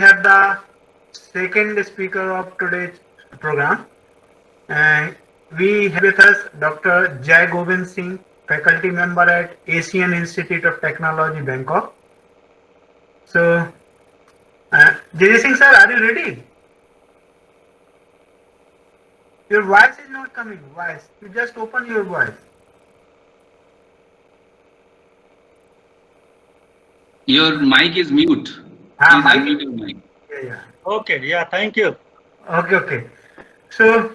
have the second speaker of today's program. Uh, we have with us Dr. Jai Govind Singh, faculty member at Asian Institute of Technology, Bangkok. So, Jai Singh sir, are you ready? Your voice is not coming. Voice. You just open your voice. Your mic is mute. Ah, Please mic. unmute your mic. Yeah. Okay, yeah, thank you. Okay. So,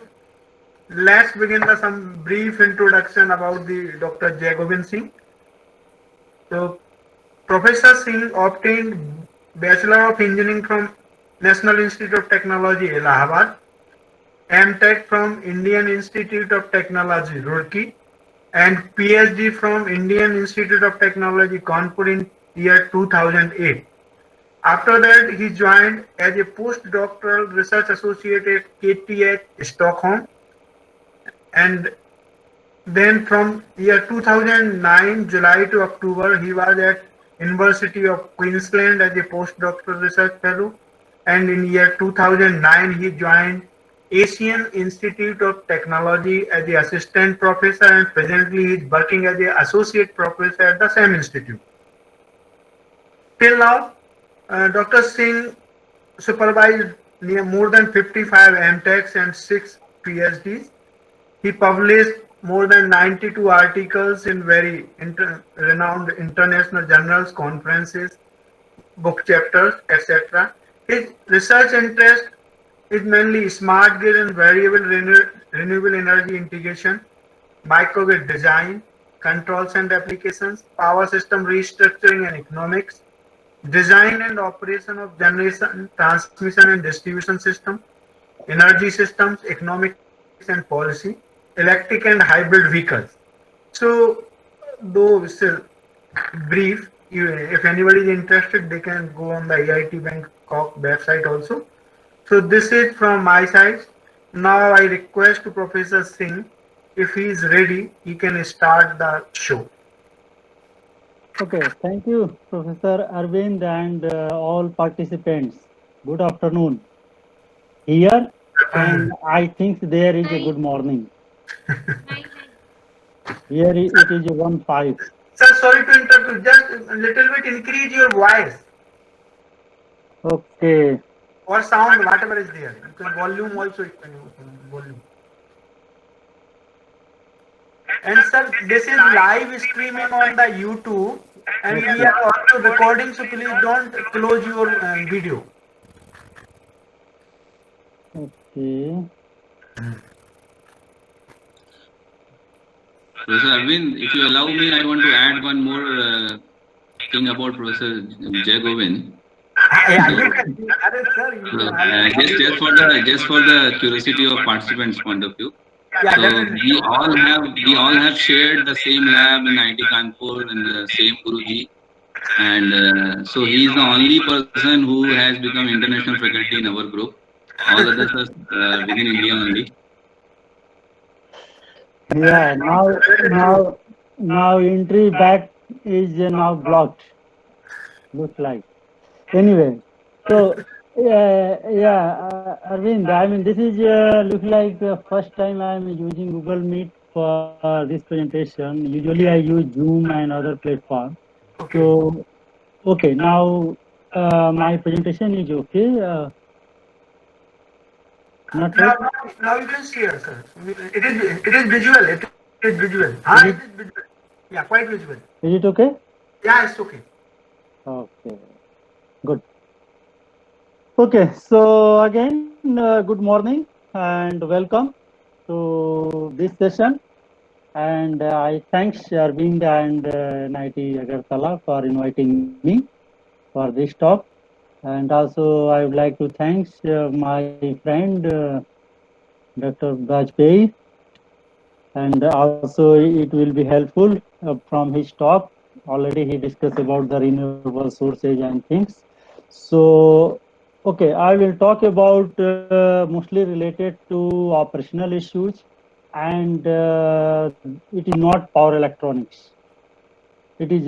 let's begin with some brief introduction about the Dr. Jai Govind Singh. So, Professor Singh obtained Bachelor of Engineering from National Institute of Technology, Allahabad, M.Tech from Indian Institute of Technology, Roorkee, and PhD from Indian Institute of Technology, Kanpur in year 2008. After that, he joined as a postdoctoral research associate at KTH Stockholm, and then from year 2009 July to October, he was at University of Queensland as a postdoctoral research fellow, and in year 2009 he joined Asian Institute of Technology as the assistant professor, and presently he is working as the associate professor at the same institute. Till now, Dr. Singh supervised more than 55 MTechs and 6 PhDs. He published more than 92 articles in very renowned international journals, conferences, book chapters, etc. His research interest is mainly smart grid and variable renewable energy integration, microgrid design, controls and applications, power system restructuring and economics, design and operation of generation, transmission and distribution system, energy systems, economics and policy, electric and hybrid vehicles. So, though still brief, if anybody is interested, they can go on the AIT Bangkok website also. So, this is from my side. Now, I request to Professor Singh, if he is ready, he can start the show. Okay, thank you, Professor Arvind, and all participants. Good afternoon. Here, and I think there is a good morning. Here it is 1:05. Sir, sorry to interrupt you. Just a little bit increase your voice Okay, or sound, whatever is there. You can volume also. You can volume. And sir, this is live streaming on the YouTube, and we okay, are also recording. So please don't close your video. okay. Professor Arvind, if you allow me, I want to add one more thing about Professor Jai Govind. Yeah, So, you can. Sir, you so can. just for the curiosity of participants' point of view. Yeah, So definitely. we all have shared the same lab in IT Kanpur and the same Guruji, and so he is the only person who has become international faculty in our group. All others are within India only. Yeah, now entry back is now blocked. Looks like. Anyway, so Arvind, I mean this is look like the first time I am using Google Meet for this presentation. Usually I use Zoom and other platforms. Okay. So okay, now my presentation is okay. Not right? Now you can see her, sir. It is visual. It is visual. Is It it is visual. Yeah, quite visual. is it okay? Yeah, it's okay. Okay, good. Okay, so again, good morning and welcome to this session. And I thanks Arvind and NIT Agartala for inviting me for this talk. And also I would like to thanks my friend Dr. Bajpayee. And also it will be helpful from his talk. Already he discussed about the renewable sources and things. So, okay, I will talk about mostly related to operational issues, and it is not power electronics. it is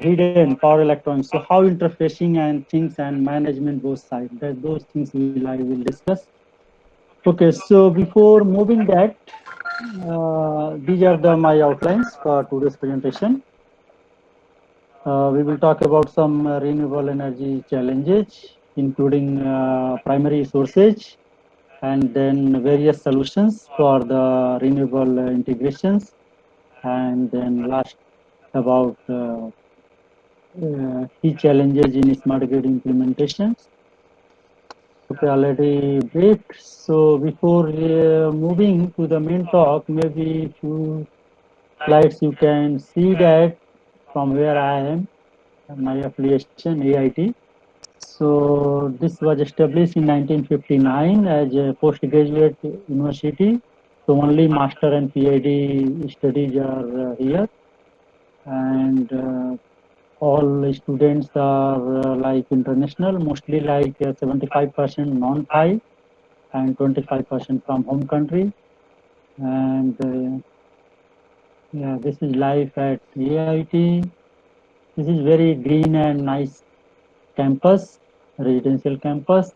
hidden power electronics. So how interfacing and things and management both sides. That those things I will discuss. Okay, so before moving that, these are my outlines for today's presentation. We will talk about some renewable energy challenges, including primary sources, and then various solutions for the renewable integrations, and then last about key challenges in smart grid implementations. Okay, already briefed. So before moving to the main talk, maybe few slides you can see that from where I am, my affiliation AIT. So this was established in 1959 as a postgraduate university. So only master and PhD studies are here, and all students are like international, mostly like 75% non-Thai and 25% from home country. And yeah, this is life at AIT. This is very green and nice campus, residential campus.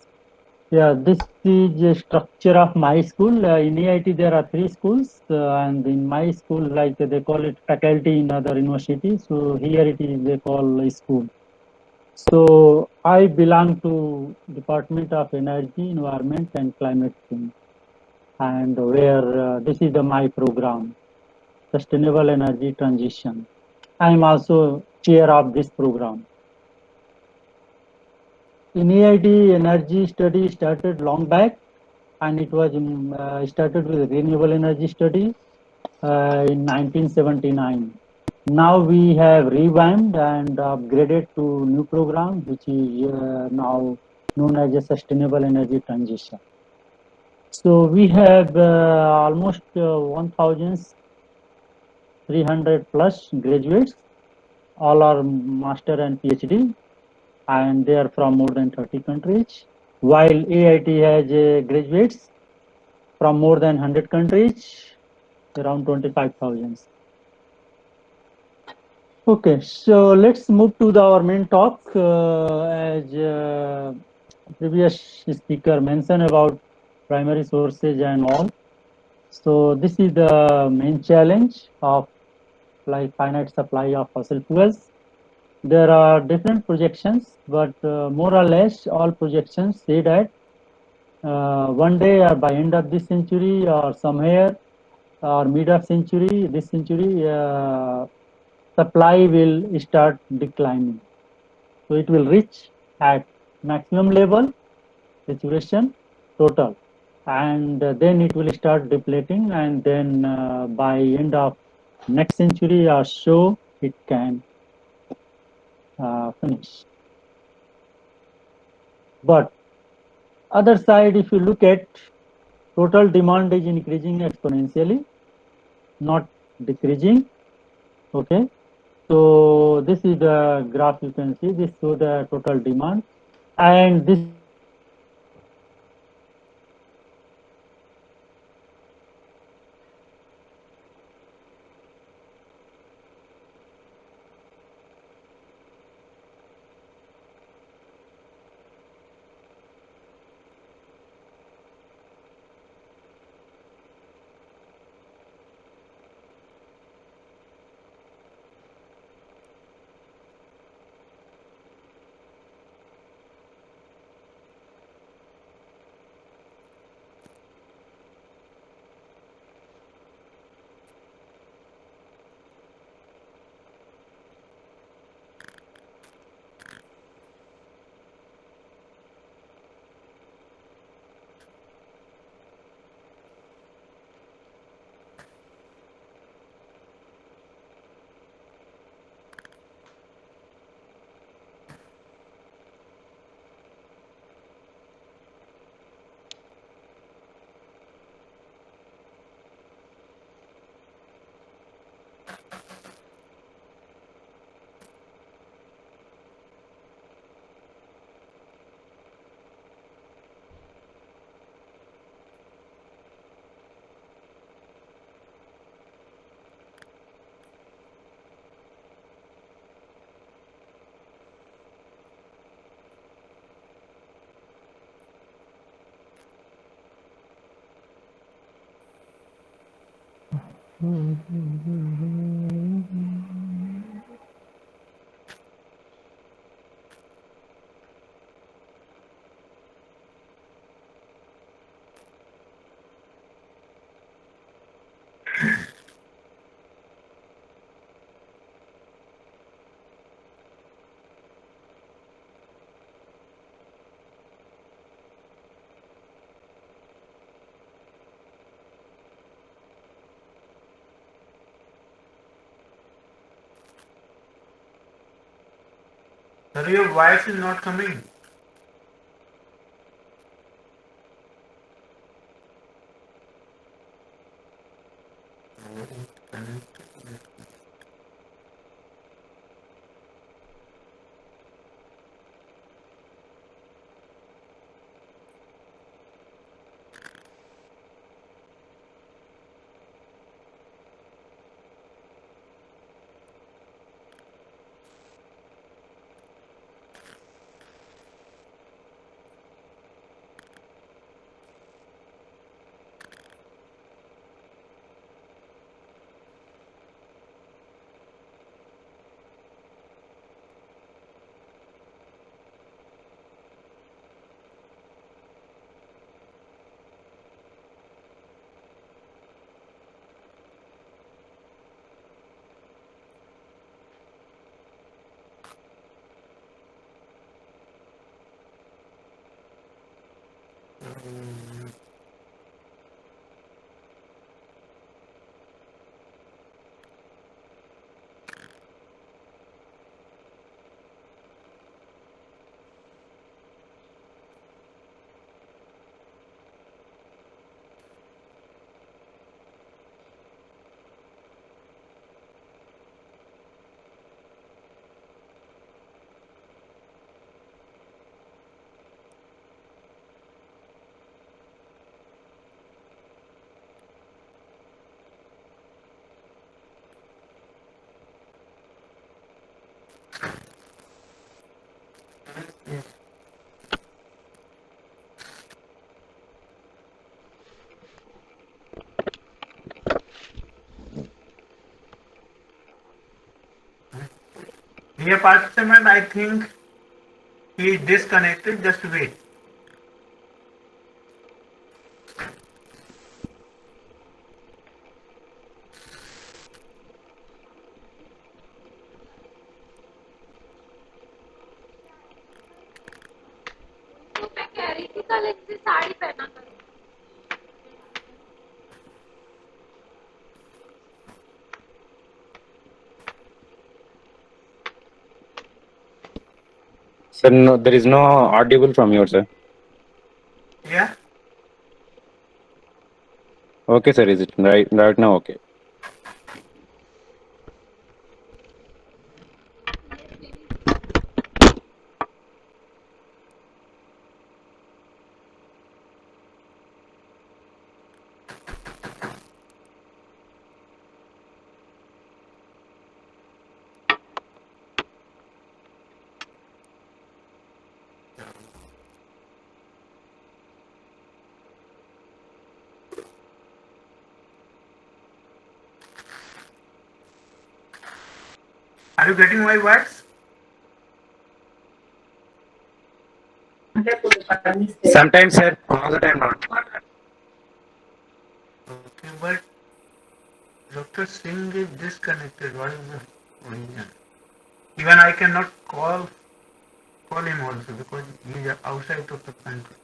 Yeah, this is a structure of my school. In AIT, there are three schools, and in my school, like they call it faculty in other universities. So here it is they call a school. So I belong to Department of Energy, Environment, and Climate Change, and where this is my program, Sustainable Energy Transition. I am also chair of this program. In AIT, energy study started long back, and it was started with renewable energy study in 1979. Now we have revamped and upgraded to new program, which is now known as a sustainable energy transition. So we have almost 1,300 plus graduates, all are master and PhD, and they are from more than 30 countries. While AIT has graduates from more than 100 countries, around 25,000. Okay, so let's move to our main talk. As previous speaker mentioned about primary sources and all. So this is the main challenge of like finite supply of fossil fuels. There are different projections, but more or less all projections say that one day or by end of this century or somewhere or mid of century, this century, supply will start declining. So it will reach at maximum level, saturation total, and then it will start depleting, and then by end of next century or so, it can finish. But other side, if you look at total demand is increasing exponentially, not decreasing. Okay. So this is the graph you can see. This shows the total demand, and this is the supply increasing Sir, your voice is not coming. Dear participant, I think he is disconnected. Just wait. मैं कह रही थी कल इनसे साड़ी पहना करो। Sir, no, there is no audible from your sir. Yeah. Okay, sir. Is it right now? Okay. Are you getting my voice? Sometimes, sir. All the time not. Okay, but Dr. Singh is disconnected. What is the reason? Even I cannot call him also because he is outside of the country.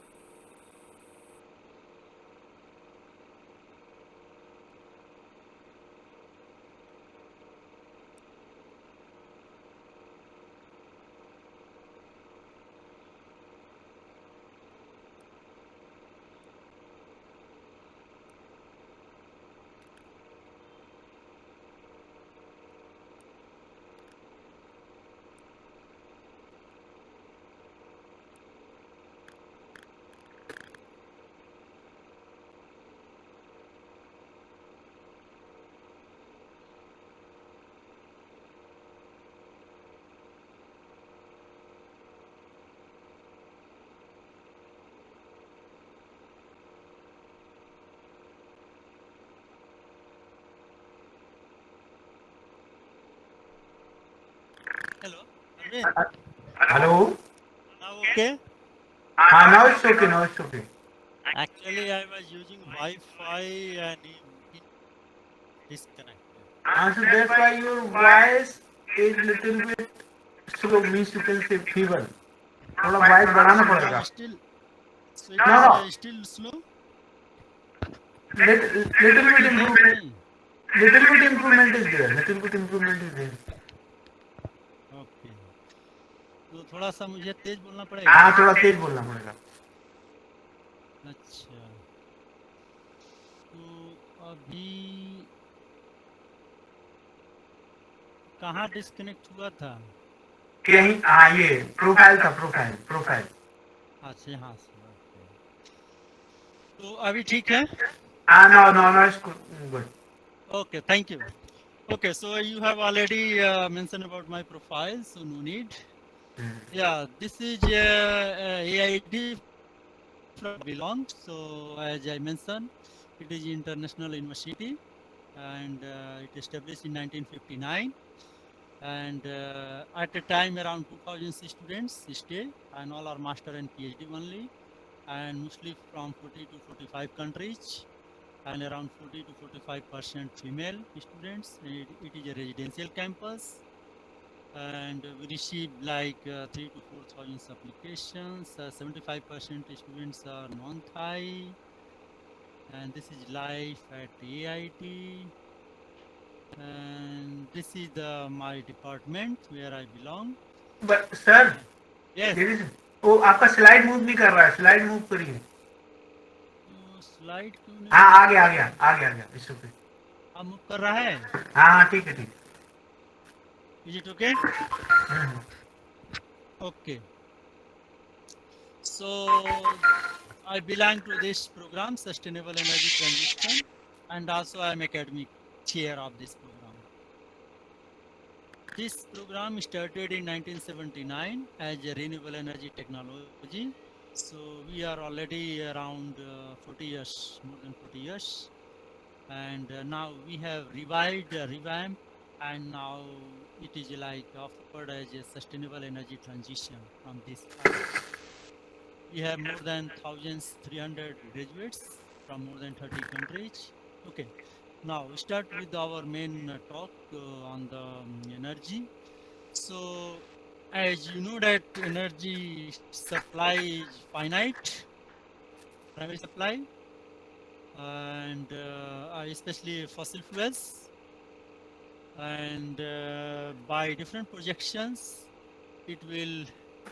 Naveen, Hello? now okay? Now it's okay, now it's okay. Actually, I was using Wi-Fi and it disconnected. So that's why your voice is little bit slow, means you can say feeble. थोड़ा voice बढ़ाना So पड़ेगा. now so it No, is no. still slow. Little bit ठीक है कि improvement. नहीं? Little bit improvement is there. Little bit improvement is there. Okay, तो थोड़ा सा मुझे तेज बोलना पड़ेगा. हाँ, थोड़ा तेज बोलना पड़ेगा. अच्छा, तो अभी कहाँ डिस्कनेक्ट हुआ था? कहीं हाँ ये प्रोफाइल था, प्रोफाइल. अच्छा, यहाँ से. ओके, तो अभी ठीक है. हाँ, no, it's good. Okay, thank you. Okay, so you have already mentioned about my profile, so no need. Yeah, this is AIT from belong. So as I mentioned, it is international university, and it established in 1959. And at a time around 2000 students stay, and all are master and PhD only, and mostly from 40 to 45 countries, and around 40 to 45% female students. It is a residential campus, and we receive like 3 to 4,000 applications. 75% students are non-Thai, and this is life at AIT. And this is my department where I belong. But sir, Yes. there is वो आपका slide move नहीं कर रहा है. Slide move करिए. तो slide क्यों नहीं? हाँ, आ गया. It's okay. अब मूव कर रहा है. हाँ, ठीक है. Is it okay? Okay. So I belong to this program, Sustainable Energy Transition, and also I am academic chair of this program. This program started in 1979 as a renewable energy technology. So we are already around 40 years, more than 40 years. And now we have revamped, and now it is like offered as a sustainable energy transition from this time. We have more than 1,300 graduates from more than 30 countries. Okay, now we start with our main talk on the energy. So as you know that energy supply is finite, primary supply, and especially fossil fuels, and by different projections it will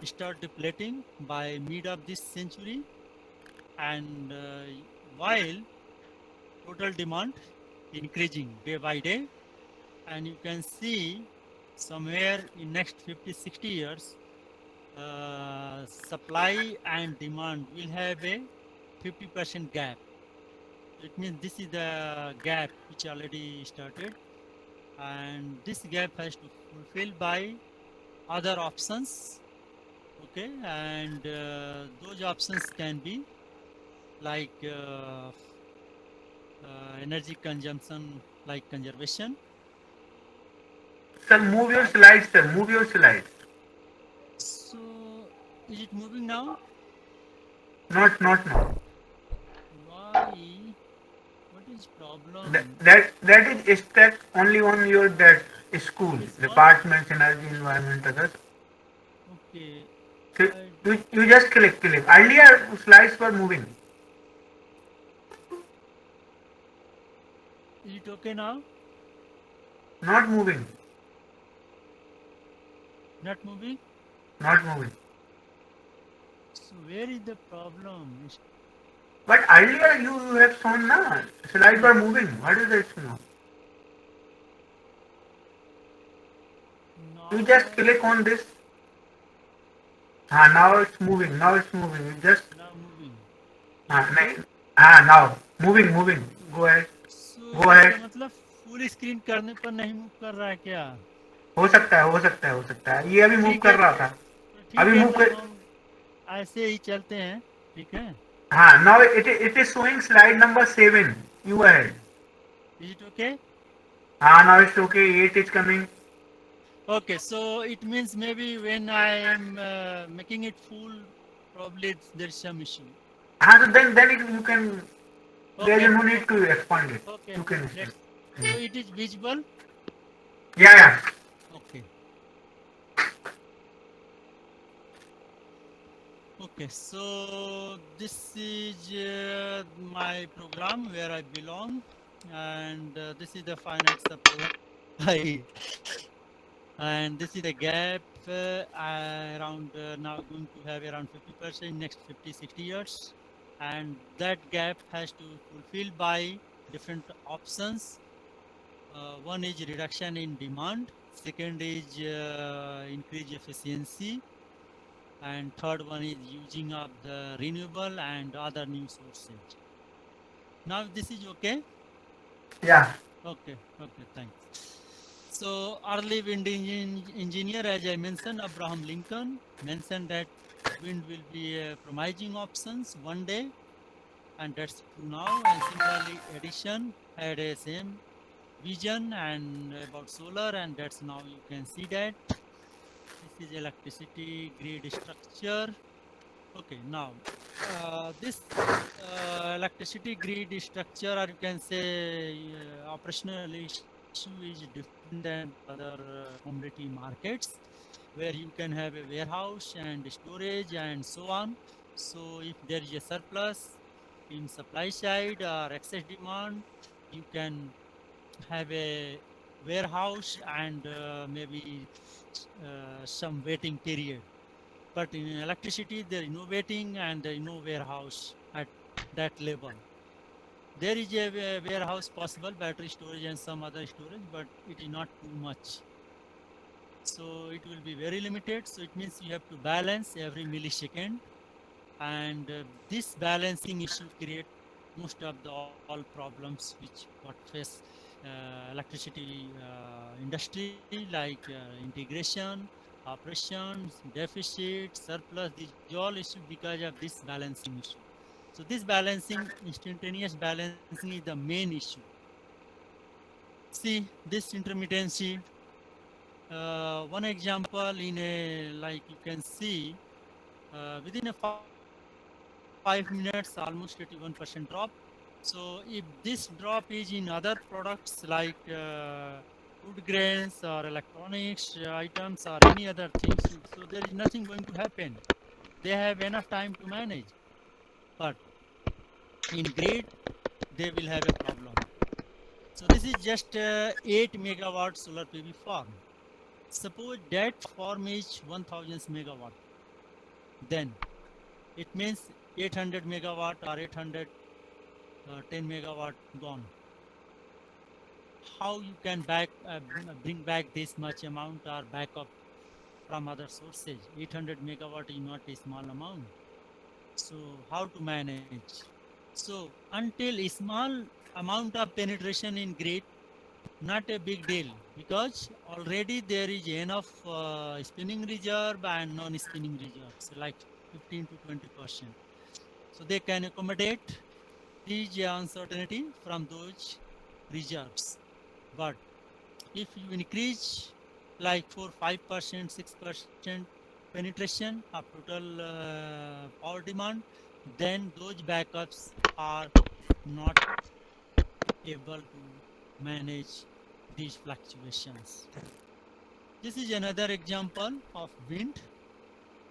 start depleting by mid of this century, and while total demand increasing day by day, and you can see somewhere in next 50-60 years supply and demand will have a 50% gap. It means this is the gap which already started, and this gap has to fulfill by other options. Okay, and those options can be like energy consumption, like conservation. Sir, move your slides, sir. Move your slides. So is it moving now? Not now. Why? What is problem? That is stuck only on your that school, This one? departments, energy, environment, others. Okay. So you just click. Earlier slides were moving. Is it okay now? Not moving. Not moving? Not moving. So where is the problem? But earlier you have shown na slides were moving. What is that now? Now, You just click on this. Now it's moving. You just now moving. now moving. Go ahead. So Go ahead. मतलब full screen करने पर नहीं move कर रहा है क्या? हो सकता है. ये अभी मूव ठीक कर है. रहा था. तो ठीक अभी है, move तो कर- हम ऐसे ही चलते हैं. ठीक है. Now it is showing slide number 7. You ahead. Is it okay? Now it's okay. 8 is coming. Okay, so it means maybe when I am making it full, probably there's some issue. So then you can. There Okay, is no need to expand it. okay. You can. Let's. So it is visible. Yeah. Okay. Okay, so this is my program where I belong, and this is the finite supply, and this is the gap around now going to have around 50% next 50, 60 years, and that gap has to fulfill by different options. One is reduction in demand, second is increase efficiency, and third one is using up the renewable and other new sources. Now this is okay? Yeah. Okay, thanks. So early wind engineer, as I mentioned, Abraham Lincoln mentioned that wind will be a promising options one day, and that's true now. And similarly, Edison had a same vision and about solar, and that's now you can see that. This is electricity grid structure. Okay, now this electricity grid structure, or you can say operational issue, is different than the other commodity markets, where you can have a warehouse and storage and so on. So if there is a surplus in supply side or excess demand, you can have a warehouse and maybe some waiting period. But in electricity, there is no waiting and there is no warehouse at that level. There is a warehouse possible, battery storage and some other storage, but it is not too much. So it will be very limited. So it means you have to balance every millisecond, and this balancing issue create most of the all problems which what face electricity industry, like integration, operations, deficit, surplus. These all issues because of this balancing issue. So this balancing, instantaneous balancing, is the main issue. See this intermittency. One example in a, like you can see, within a 5 minutes almost 81% drop. So if this drop is in other products like food grains or electronics items or any other things, so there is nothing going to happen. They have enough time to manage. But in grid, they will have a problem. So this is just 8 megawatt solar PV farm. Suppose that farm is 1000 megawatt, then it means 800 megawatt or 810 megawatt gone. How you can bring back this much amount or backup from other sources? 800 megawatt is not a small amount. So how to manage? So until a small amount of penetration in grid, not a big deal, because already there is enough spinning reserve and non-spinning reserves like 15 to 20%. So they can accommodate these uncertainty from those reserves. But if you increase like 4, 5%, 6% penetration of total power demand, then those backups are not able to manage these fluctuations. This is another example of wind.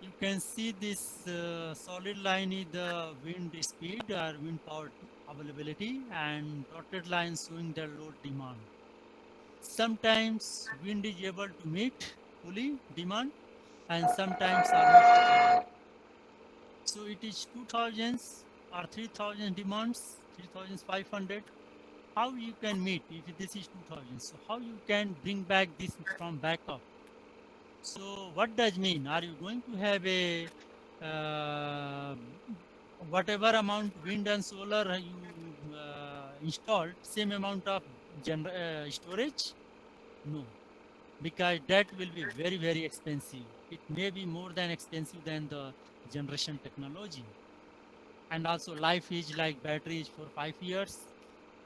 You can see this solid line is the wind speed or wind power availability, and dotted line showing the load demand. Sometimes wind is able to meet fully demand, and sometimes almost zero. So it is 2000 or 3000 demands, 3500. How you can meet if this is 2000? So how you can bring back this from backup? So what does mean? Are you going to have a uh, whatever amount wind and solar you installed, same amount of storage? No, because that will be very, very expensive. It may be more than expensive than the generation technology. And also life is like batteries for 5 years.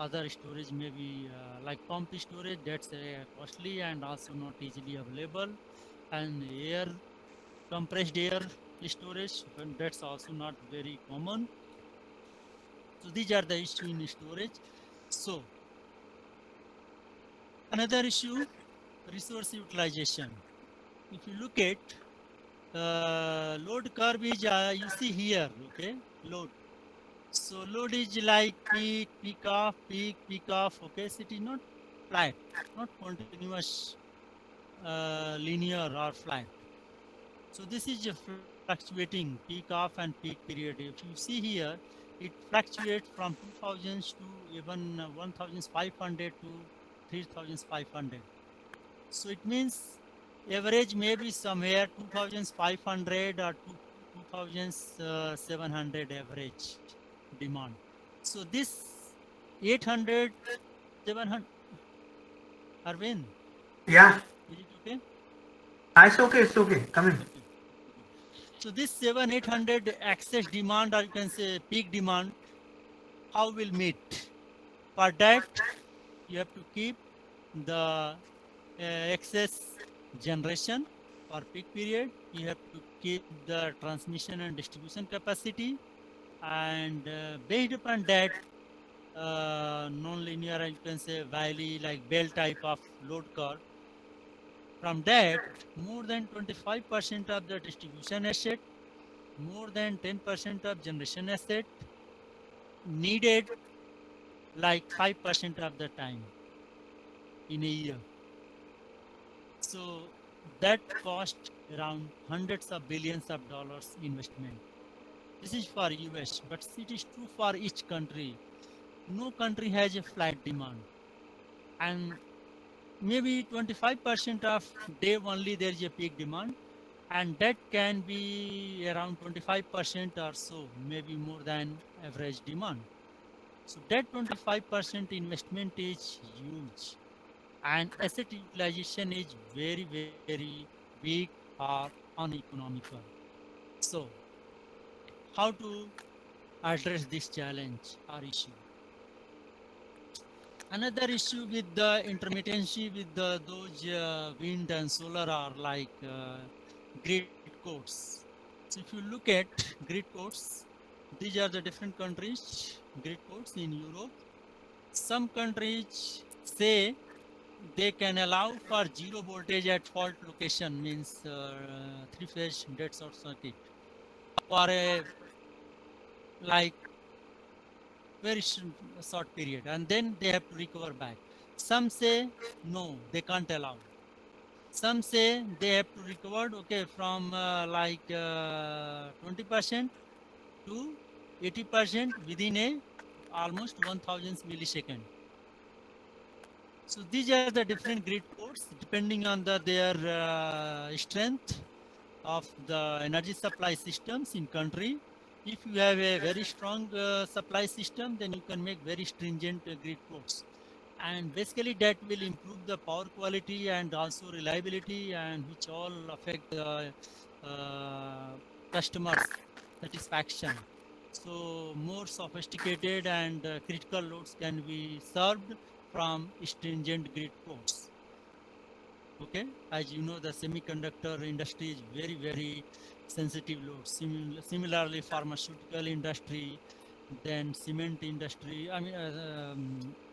other storage may be like pump storage, that's costly and also not easily available, and air compressed air storage, but that's also not very common. So these are the issue in storage. So another issue, resource utilization. If you look at load curve is you see here, okay, load. So load is like peak, peak off, peak off. Okay, so it is not flat, not continuous, linear or flat. So this is a fluctuating peak off and peak period. If you see here, it fluctuates from 2000 to even 1500 to 3500. So it means average may be somewhere 2500 or 2700 average demand. So this 800, 700, Arvind, Yeah, is it okay? it's okay. It's okay. Come in. Okay. So this 700-800 excess demand, or you can say peak demand, how will meet? For that, you have to keep the excess generation for peak period. You have to keep the transmission and distribution capacity, and based upon that, non-linear, you can say valley like bell type of load curve. From that, more than 25% of the distribution asset, more than 10% of generation asset needed like 5% of the time in a year. So that cost around hundreds of billions of dollars investment. This is for US, but it is true for each country. No country has a flat demand, and maybe 25% of day only there is a peak demand, and that can be around 25% or so, maybe more than average demand. So that 25% investment is huge, and asset utilization is very, very weak or uneconomical. So how to address this challenge or issue? Another issue with the intermittency with those wind and solar are like grid codes. So if you look at grid codes, these are the different countries grid codes in Europe. Some countries say they can allow for zero voltage at fault location, means three-phase dead short circuit for a like very short period, and then they have to recover back. Some say no, they can't allow. Some say they have to recover, okay, from 20% to 80% within a almost 1000 millisecond. So these are the different grid codes depending on their strength of the energy supply systems in country. If you have a very strong supply system, then you can make very stringent grid codes, and basically that will improve the power quality and also reliability, and which all affect the customers satisfaction. So more sophisticated and critical loads can be served from stringent grid codes. Okay, as you know, the semiconductor industry is very, very sensitive loads. Similarly, pharmaceutical industry, then cement industry, I mean,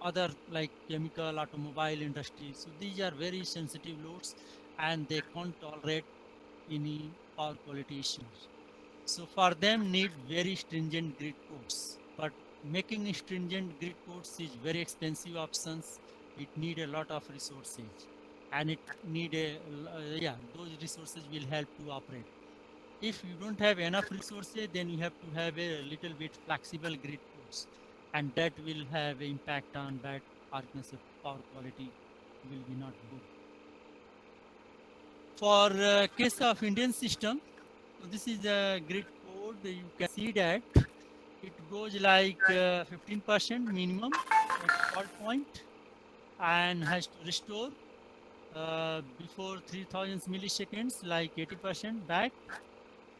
other like chemical, automobile industry. So these are very sensitive loads, and they can't tolerate any power quality issues. So for them need very stringent grid codes, but making stringent grid codes is very expensive options. It need a lot of resources, and it need a yeah, those resources will help to operate. If you don't have enough resources, then you have to have a little bit flexible grid codes, and that will have an impact on that power quality will be not good. For case of Indian system, so this is the grid code. You can see that it goes like 15% minimum at fault point, and has to restore before 3000 milliseconds like 80% back.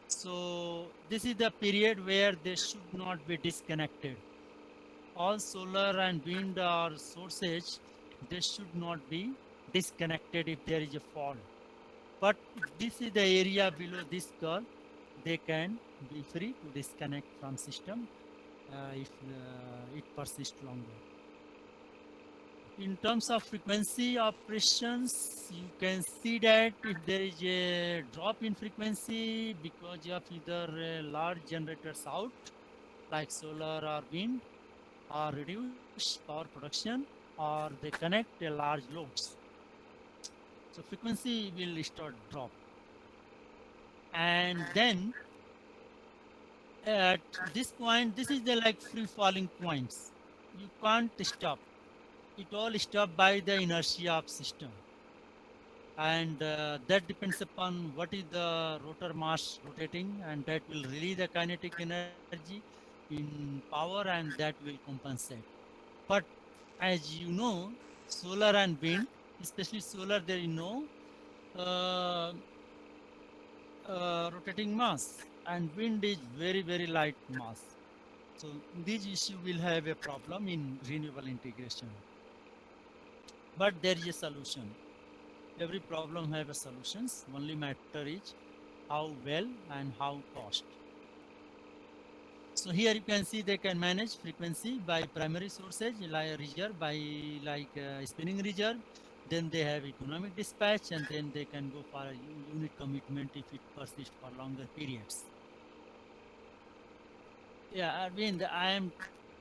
So this is the period where they should not be disconnected. all solar and wind or sources, they should not be disconnected if there is a fault. But this is the area below this curve, they can be free to disconnect from system if it persists longer. In terms of frequency operations, you can see that if there is a drop in frequency because of either large generators out, like solar or wind, or reduce power production, or they connect a large loads. So frequency will start drop. And then at this point, this is the like free falling points. You can't stop. It all stopped by the inertia of system. And that depends upon what is the rotor mass rotating, and that will release the kinetic energy in power, and that will compensate. But as you know, solar and wind, especially solar, there is no uh, rotating mass, and wind is very light mass. So this issue will have a problem in renewable integration. But there is a solution. Every problem have a solutions. Only matter is how well and how cost. So here you can see they can manage frequency by primary sources like reserve, by like spinning reserve. Then they have economic dispatch, and then they can go for a unit commitment if it persists for longer periods. Yeah, Arvind, I am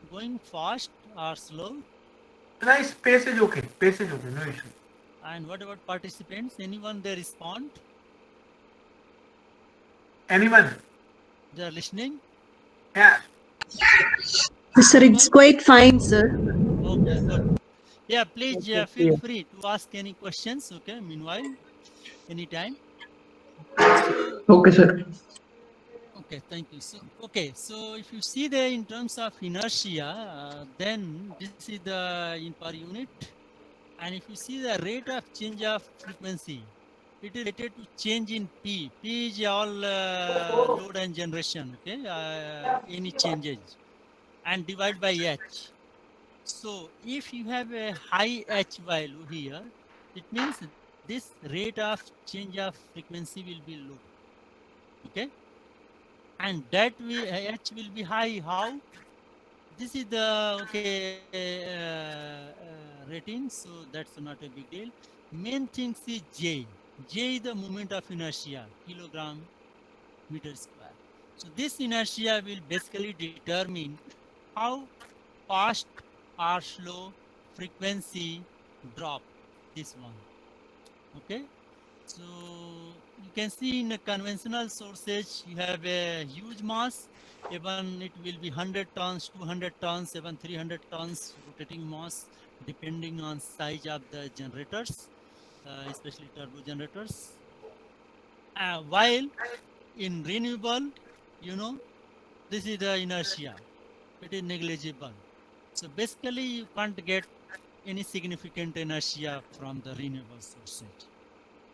going fast or slow. Nice, pace is okay. Pace is okay, no issue. And what about participants? Anyone they respond? Anyone? They are listening? Yeah. Sir, it's quite fine, sir. Okay, good. Yeah, please feel free to ask any questions. Okay, meanwhile, anytime. So, Okay, sir. okay, thank you. So, okay, so if you see there in terms of inertia, then this is the in per unit. And if you see the rate of change of frequency, it is related to change in P. P is all load and generation, okay, any changes, and divide by H. So if you have a high H value here, it means this rate of change of frequency will be low, okay, and that H will be high. How? This is the rating, so that's not a big deal. Main thing is J. J is the moment of inertia, kilogram meter square. So this inertia will basically determine how fast or slow frequency drop, this one. Okay, so you can see in a conventional sources you have a huge mass, even it will be 100 tons, 200 tons, even 300 tons rotating mass depending on size of the generators, especially turbo generators. While in renewable, you know, this is the inertia, it is negligible. So basically you can't get any significant inertia from the renewable sources.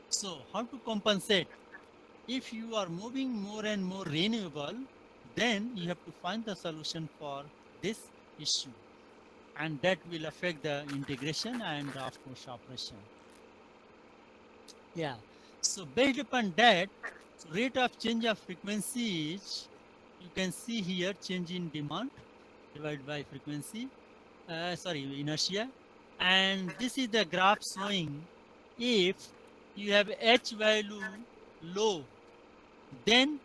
So how to compensate? If you are moving more and more renewable, then you have to find the solution for this issue, and that will affect the integration and of course operation. Yeah, so based upon that, so rate of change of frequency is, you can see here, change in demand divided by frequency, inertia, and this is the graph showing if you have H value low, then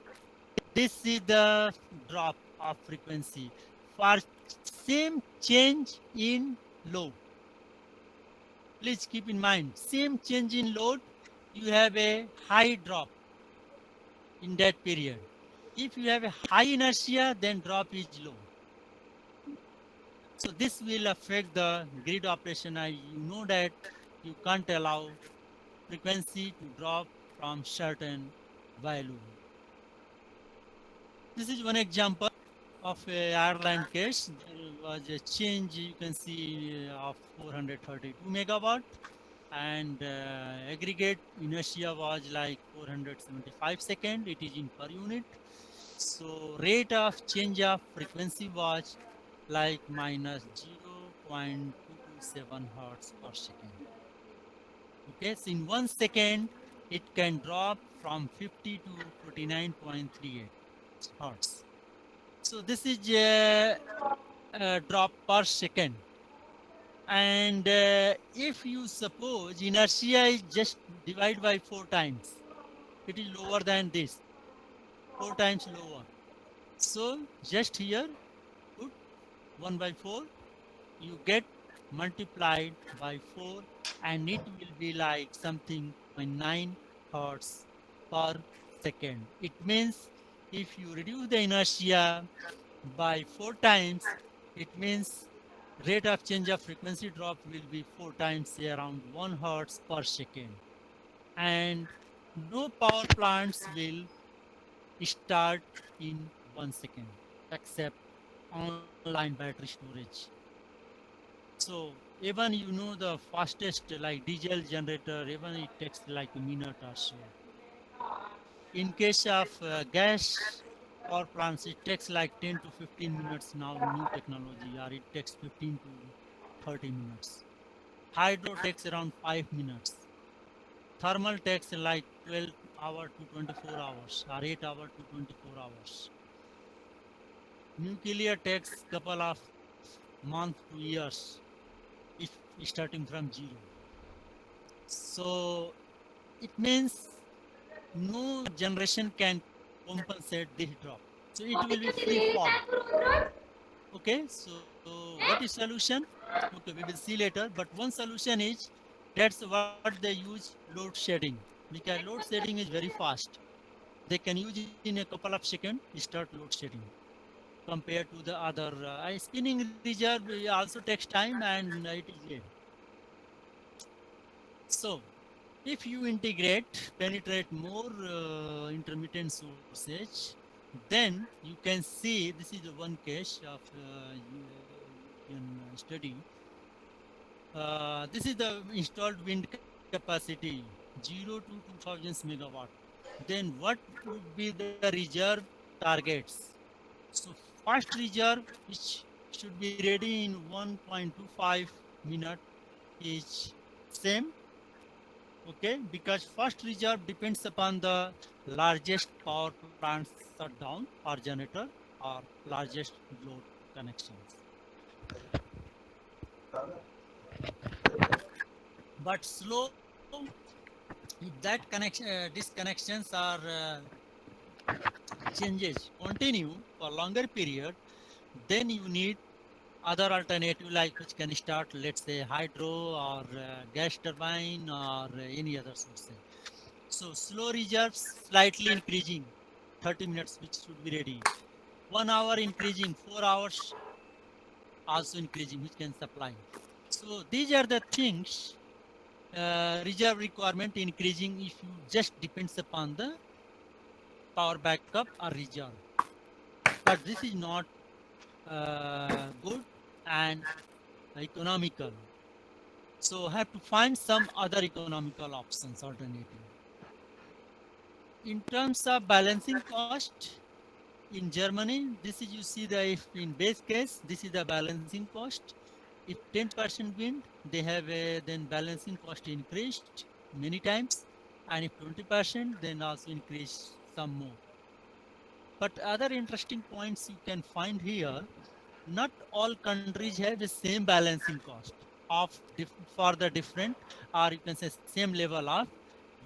this is the drop of frequency. For same change in load, please keep in mind, same change in load, you have a high drop in that period. If you have a high inertia, then drop is low. So this will affect the grid operation. You know that you can't allow frequency to drop from certain value. This is one example of a Ireland case. There was a change, you can see, of 432 megawatt, and aggregate inertia was like 475 seconds. It is in per unit. So rate of change of frequency was like minus 0.227 hertz per second. Okay, so in 1 second, it can drop from 50 to 49.38 hertz. So this is a drop per second. And if you suppose inertia is just divided by 4 times, it is lower than this, 4 times lower. So just here, put 1 by 4, you get multiplied by 4, and it will be like something 0.9 hertz per second. It means if you reduce the inertia by 4 times, it means rate of change of frequency drop will be 4 times, say around 1 hertz per second. And no power plants will start in 1 second except online battery storage. So even the fastest like diesel generator, even it takes like a minute or so. In case of gas power plants, it takes like 10 to 15 minutes now, new technology, or it takes 15 to 30 minutes. Hydro takes around 5 minutes. Thermal takes like 12 hours to 24 hours, or 8 hours to 24 hours. Nuclear takes couple of months to years if starting from zero. So it means no generation can compensate this drop. So it will be free fall. Okay, so what is solution? Okay, we will see later. But one solution is that's what they use, load shedding, because load shedding is very fast. They can use in a couple of seconds start load shedding compared to the other spinning reserve also takes time and it is late. So if you penetrate more intermittent sources, then you can see this is the one case of study. This is the installed wind capacity 0 to 2000 megawatt. Then what would be the reserve targets? So first reserve which should be ready in 1.25 minute is same. Okay, because first reserve depends upon the largest power plant shutdown or generator or largest load connections. But slow, if that connection disconnections or changes continue for longer period, then you need other alternative like which can start, let's say hydro or gas turbine or any other source. So slow reserves slightly increasing, 30 minutes which should be ready. 1 hour increasing, 4 hours also increasing which can supply. So these are the things reserve requirement increasing if you just depends upon the power backup or reserve. But this is not good and economical. So have to find some other economical options, alternative. In terms of balancing cost, in Germany, this is you see the if in base case, this is the balancing cost. If 10% wind, they have then balancing cost increased many times, and if 20%, then also increase some more. But other interesting points you can find here, not all countries have the same balancing cost of for the different, or you can say same level of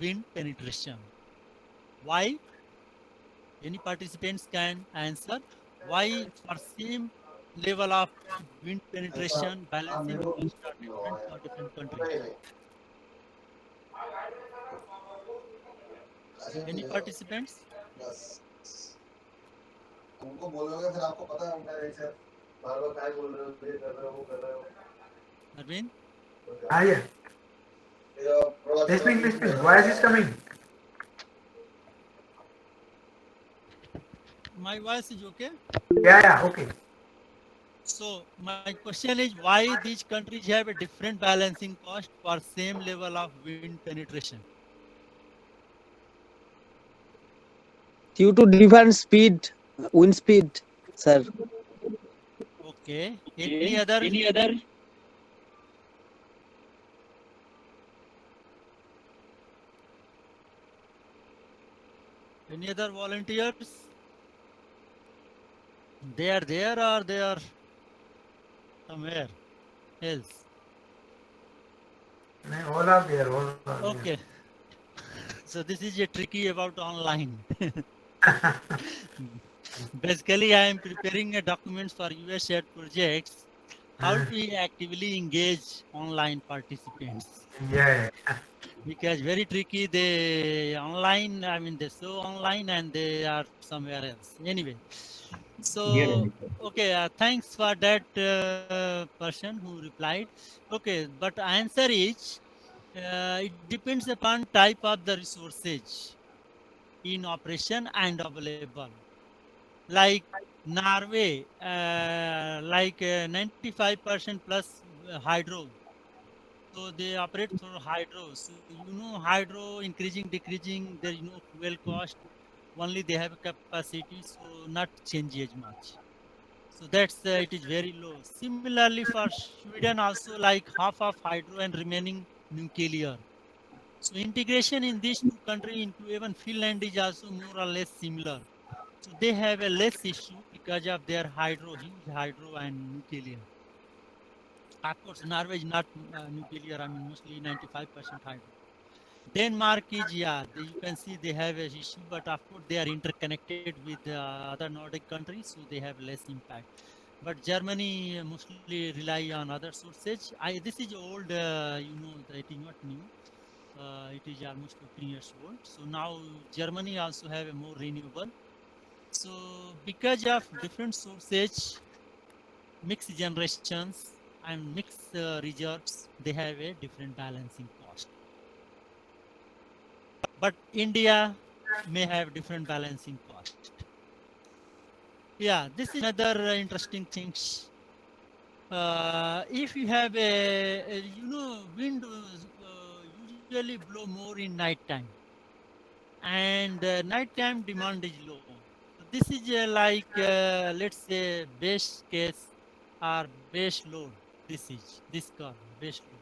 wind penetration. Why? Any participants can answer why for same level of wind penetration balancing costs are different for different countries. Any participants? Arvind? Ah, yeah. Listening, listening. Voice is coming. My voice is okay? Yeah, yeah, okay. So my question is why these countries have a different balancing cost for same level of wind penetration? Due to different speed, wind speed, sir. Okay. Any other? Any other volunteers? They are there or they are somewhere else? All are there. All are there. Okay. So this is a tricky about online. Basically, I am preparing a document for US shared projects. How to actively engage online participants? Yeah. Because very tricky. They online. I mean, they show online and they are somewhere else. Anyway, so okay. Thanks for that person who replied. Okay, but answer is it depends upon type of the resources in operation and available. Like Norway, like 95% plus hydro. So they operate through hydro. So you know hydro increasing, decreasing, there is no fuel cost. Only they have a capacity, so not change as much. So that's it is very low. Similarly for Sweden also like half of hydro and remaining nuclear. So integration in these two countries into even Finland is also more or less similar. So they have a less issue because of their hydro, huge hydro and nuclear. Of course, Norway is not nuclear. I mean, mostly 95% hydro. Denmark is, yeah, you can see they have an issue, but of course they are interconnected with other Nordic countries, so they have less impact. But Germany mostly rely on other sources. This is old, it is not new. It is almost 15 years old. So now Germany also have a more renewable. So because of different sources, mixed generations and mixed reserves, they have a different balancing cost. But India may have different balancing cost. Yeah, this is another interesting things. If you have wind usually blow more in night time, and nighttime demand is low. So this is let's say base case or base load. This curve base load.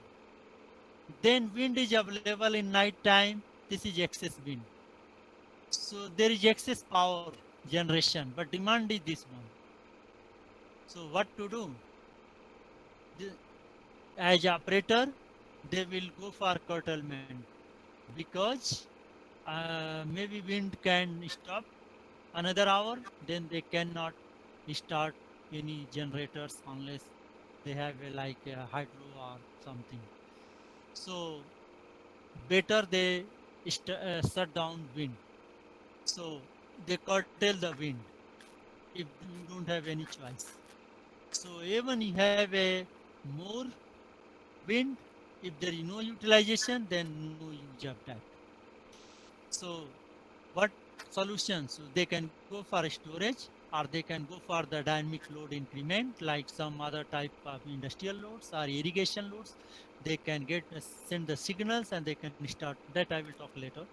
Then wind is available in night time. This is excess wind. So there is excess power generation, but demand is this one. So what to do? As operator, they will go for curtailment because maybe wind can stop another hour, then they cannot start any generators unless they have a hydro or something. So better they shut down wind. So they curtail the wind if you don't have any choice. So even you have a more wind, if there is no utilization, then no use of that. So what solutions? So they can go for storage or they can go for the dynamic load increment like some other type of industrial loads or irrigation loads. They can get send the signals and they can start. That I will talk later.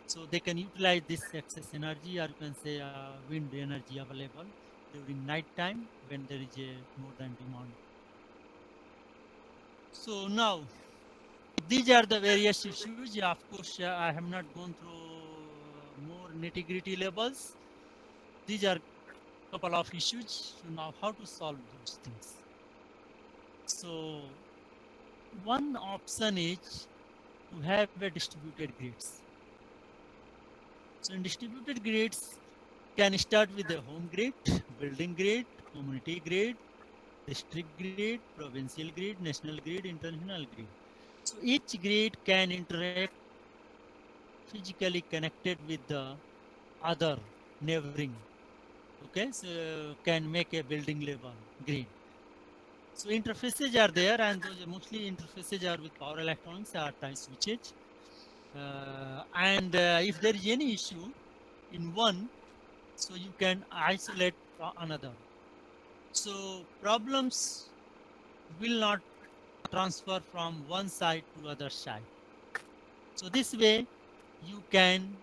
So they can utilize this excess energy or you can say wind energy available during night time when there is a more than demand. So now these are the various issues. Yeah, of course, I have not gone through more nitty-gritty levels. These are couple of issues. So now how to solve those things? So one option is to have a distributed grids. So in distributed grids, can start with the home grid, building grid, community grid, district grid, provincial grid, national grid, international grid. So each grid can interact physically connected with the other neighboring. Okay, so can make a building level grid. So interfaces are there, and those mostly interfaces are with power electronics or tie switches. And if there is any issue in one, so you can isolate another. So problems will not transfer from one side to other side. So this way you can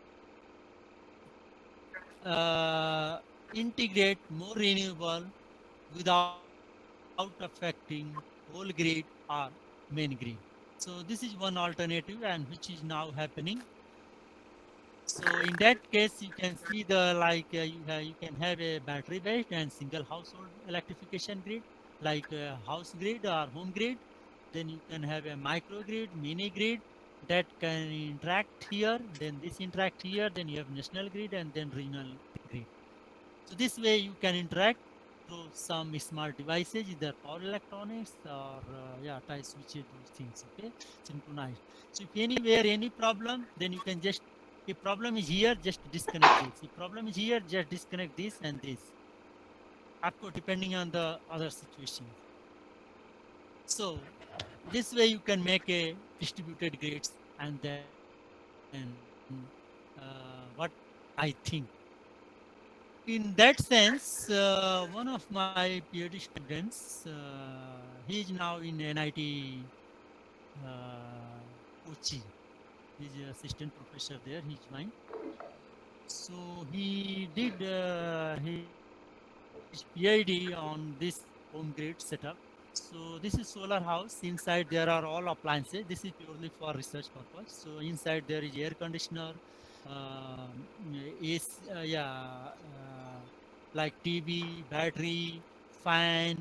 integrate more renewable without affecting whole grid or main grid. So this is one alternative and which is now happening. So in that case, you can see the you can have a battery based and single household electrification grid like house grid or home grid. Then you can have a micro grid, mini grid that can interact here. Then this interact here. Then you have national grid and then regional grid. So this way you can interact through some smart devices, either power electronics or tie switches, those things. Okay, synchronized. So if anywhere any problem, then you can just, if problem is here, just disconnect this. If problem is here, just disconnect this and this. Of course, depending on the other situation. So this way you can make a distributed grids, and then what I think. In that sense, one of my PhD students, he is now in NIT Kochi. He's an assistant professor there. He joined. So he did his PhD on this home grid setup. So this is solar house. Inside there are all appliances. This is purely for research purpose. So inside there is air conditioner, AC, like TV, battery, fan.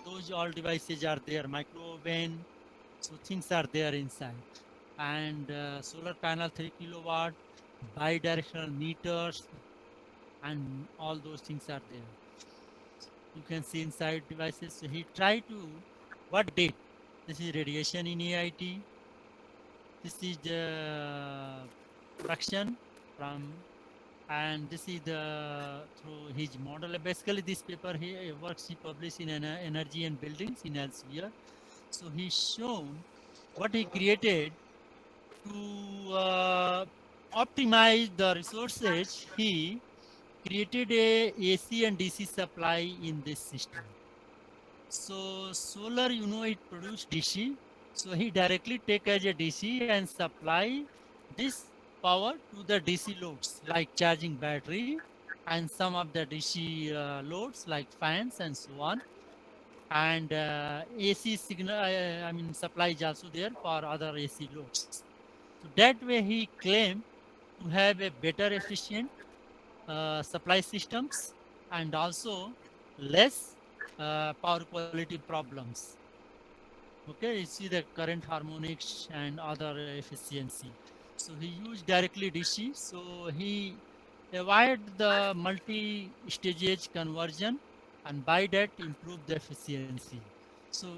Those all devices are there. Micro oven. So things are there inside. And solar panel 3 kilowatt, bi-directional meters, and all those things are there. You can see inside devices. So he tried to, what he did, this is radiation in AIT. This is the production from, and this is the through his model. Basically, this paper he works he published in Energy and Buildings in Elsevier. So he's shown what he created to optimize the resources. He created a AC and DC supply in this system. So solar, it produce DC. So he directly take as a DC and supply this power to the DC loads like charging battery and some of the DC loads like fans and so on. And AC signal, supply is also there for other AC loads. So that way he claimed to have a better efficient supply systems and also less power quality problems. Okay, you see the current harmonics and other efficiency. So he used directly DC. So he avoided the multi-stage conversion, and by that improved the efficiency. So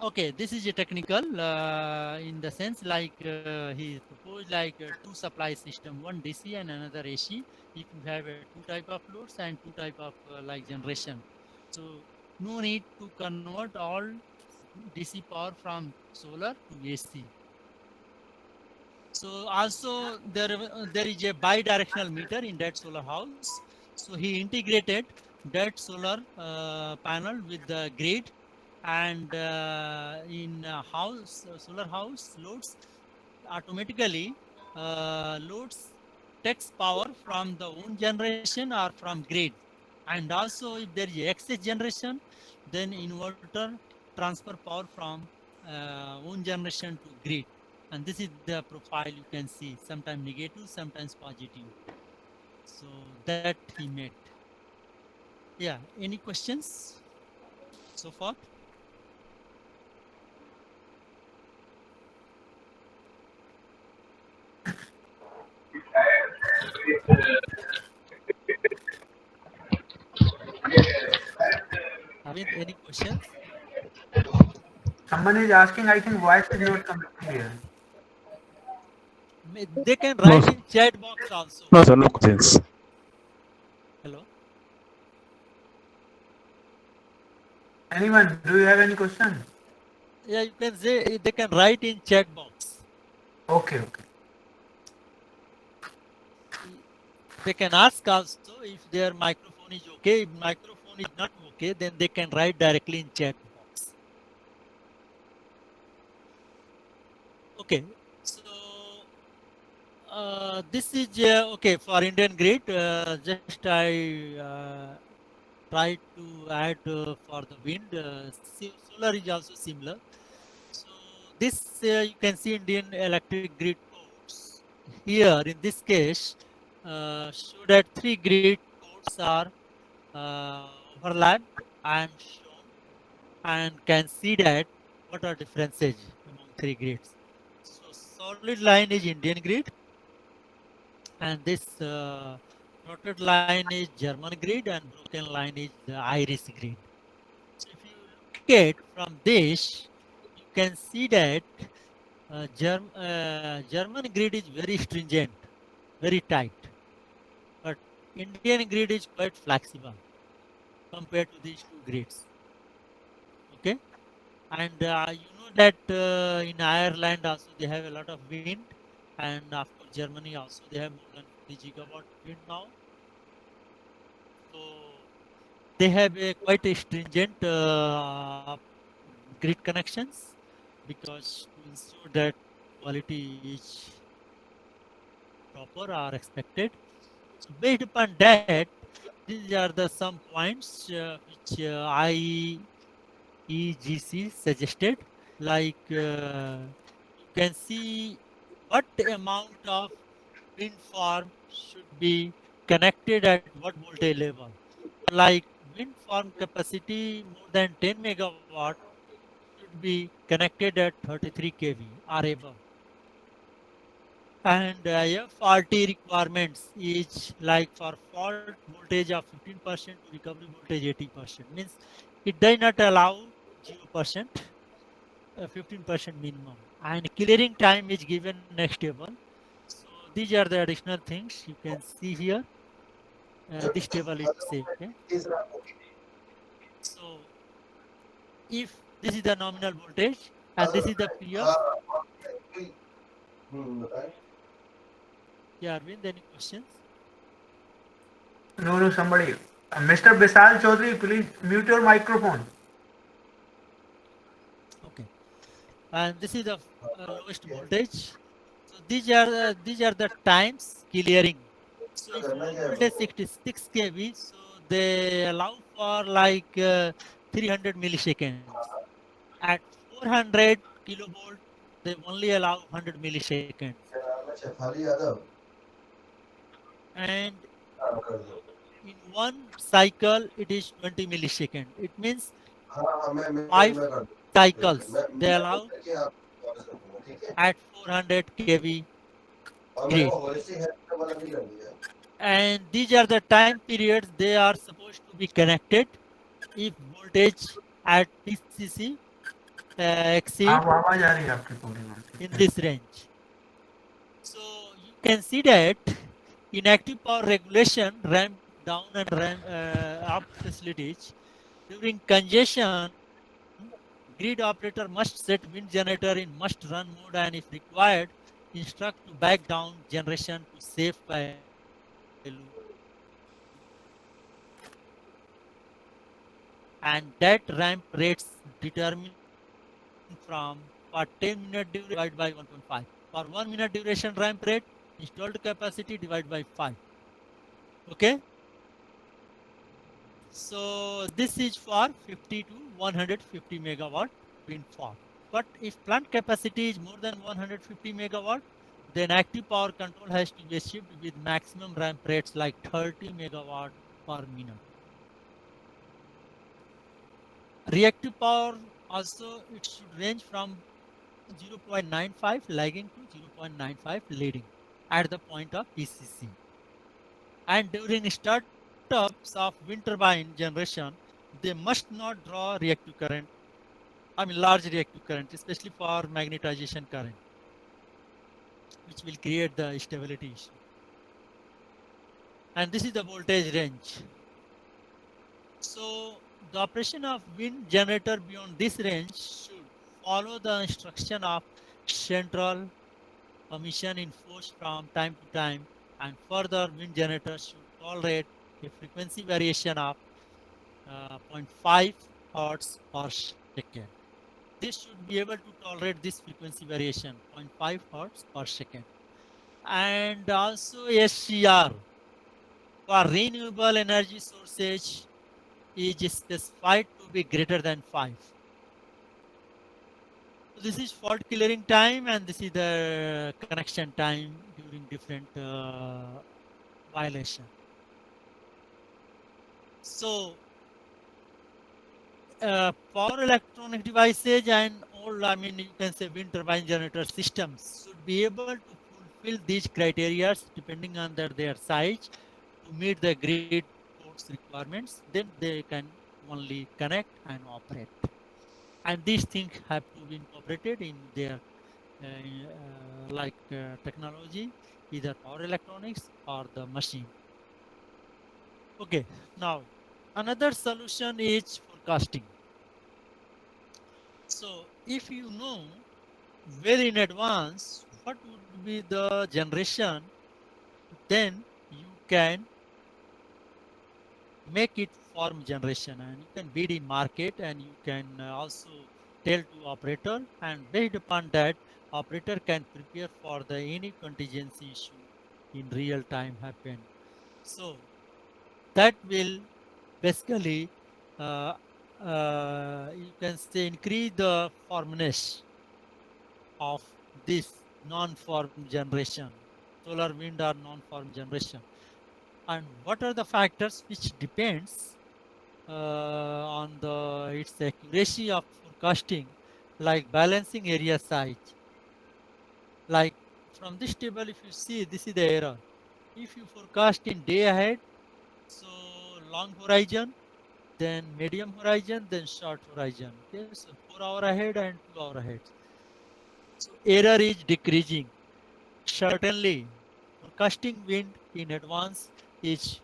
okay, this is a technical in the sense like he proposed like two supply system, one DC and another AC. If you have two type of loads and two type of like generation, so no need to convert all DC power from solar to AC. So also there is a bi-directional meter in that solar house. So he integrated that solar panel with the grid, and in solar house loads automatically loads takes power from the own generation or from grid, and also if there is excess generation, then inverter transfer power from own generation to grid. And this is the profile you can see, sometimes negative, sometimes positive. So that he made. Yeah, any questions so far? Have any questions? Someone is asking, I think voice is not coming clear. They can write in chat box also. No, sir, no questions. Hello. Anyone, do you have any question? Yeah, you can say they can write in chat box. Okay. They can ask also if their microphone is okay. If microphone is not okay, then they can write directly in chat box. Okay, so this is okay for Indian grid. Just I tried to add for the wind. Solar is also similar. So this you can see Indian electric grid codes. Here in this case, show that three grid codes are overlapped and shown, and can see that what are differences among three grids. So solid line is Indian grid, and this dotted line is German grid, and broken line is the Irish grid. So if you look at from this, you can see that German grid is very stringent, very tight, but Indian grid is quite flexible compared to these two grids. Okay, and you know that in Ireland also they have a lot of wind, and of course Germany also they have more than 40 gigawatt wind now. So they have a quite a stringent grid connections, because to ensure that quality is proper or expected. So based upon that, these are the some points which IEGC suggested, like you can see what amount of wind farm should be connected at what voltage level. So like wind farm capacity more than 10 megawatt should be connected at 33 kV or above. And FRT requirements is like for fault voltage of 15% to recovery voltage 80%. Means it does not allow 0%, 15% minimum. And clearing time is given next table. So these are the additional things you can see here. This table it say. Okay. So if this is the nominal voltage and this is the PF. Yeah, Arvind, any questions? No, somebody. Mr. Bisal Chaudhary, please mute your microphone. Okay. And this is the lowest voltage. So these are the times clearing. So if low voltage 66 kV, so they allow for like 300 milliseconds. At 400 kilovolt, they only allow 100 milliseconds. And in one cycle, it is 20 milliseconds. It means 5 cycles they allow at 400 kV grid. And these are the time periods they are supposed to be connected if voltage at PCC exceed आवाज आ रही है आपकी पूरी in this range. So you can see that in active power regulation, ramp down and ramp up facilities, during congestion, grid operator must set wind generator in must run mode, and if required, instruct to back down generation to save value. And that ramp rates determined from for 10 minute duration divide by 1.5. For 1 minute duration ramp rate, installed capacity divide by 5. Okay. So this is for 50 to 150 megawatt wind farm. But if plant capacity is more than 150 megawatt, then active power control has to be achieved with maximum ramp rates like 30 megawatt per minute. Reactive power also it should range from 0.95 lagging to 0.95 leading at the point of PCC. And during startups of wind turbine generation, they must not draw reactive current, large reactive current, especially for magnetization current, which will create the stability issue. And this is the voltage range. So the operation of wind generator beyond this range should follow the instruction of central commission enforced from time to time, and further wind generators should tolerate a frequency variation of 0.5 hertz per second. This should be able to tolerate this frequency variation 0.5 hertz per second. And also SCR for renewable energy sources is specified to be greater than 5. So this is fault clearing time, and this is the connection time during different violation. So power electronic devices and all, I mean, you can say wind turbine generator systems should be able to fulfill these criteria depending on their size to meet the grid codes requirements. Then they can only connect and operate. And these things have to be incorporated in their technology, either power electronics or the machine. Okay, now another solution is forecasting. So if you know well in advance what would be the generation, then you can make it form generation, and you can bid in market, and you can also tell to operator, and based upon that operator can prepare for the any contingency issue in real time happen. So that will basically uh, you can say increase the firmness of this non-form generation, solar, wind, or non-form generation. And what are the factors which depends on the its accuracy of forecasting, like balancing area size. Like from this table, if you see, this is the error. If you forecast in day ahead, so long horizon, then medium horizon, then short horizon. Okay, so 4 hour ahead and 2 hour ahead. So error is decreasing. Certainly, forecasting wind in advance is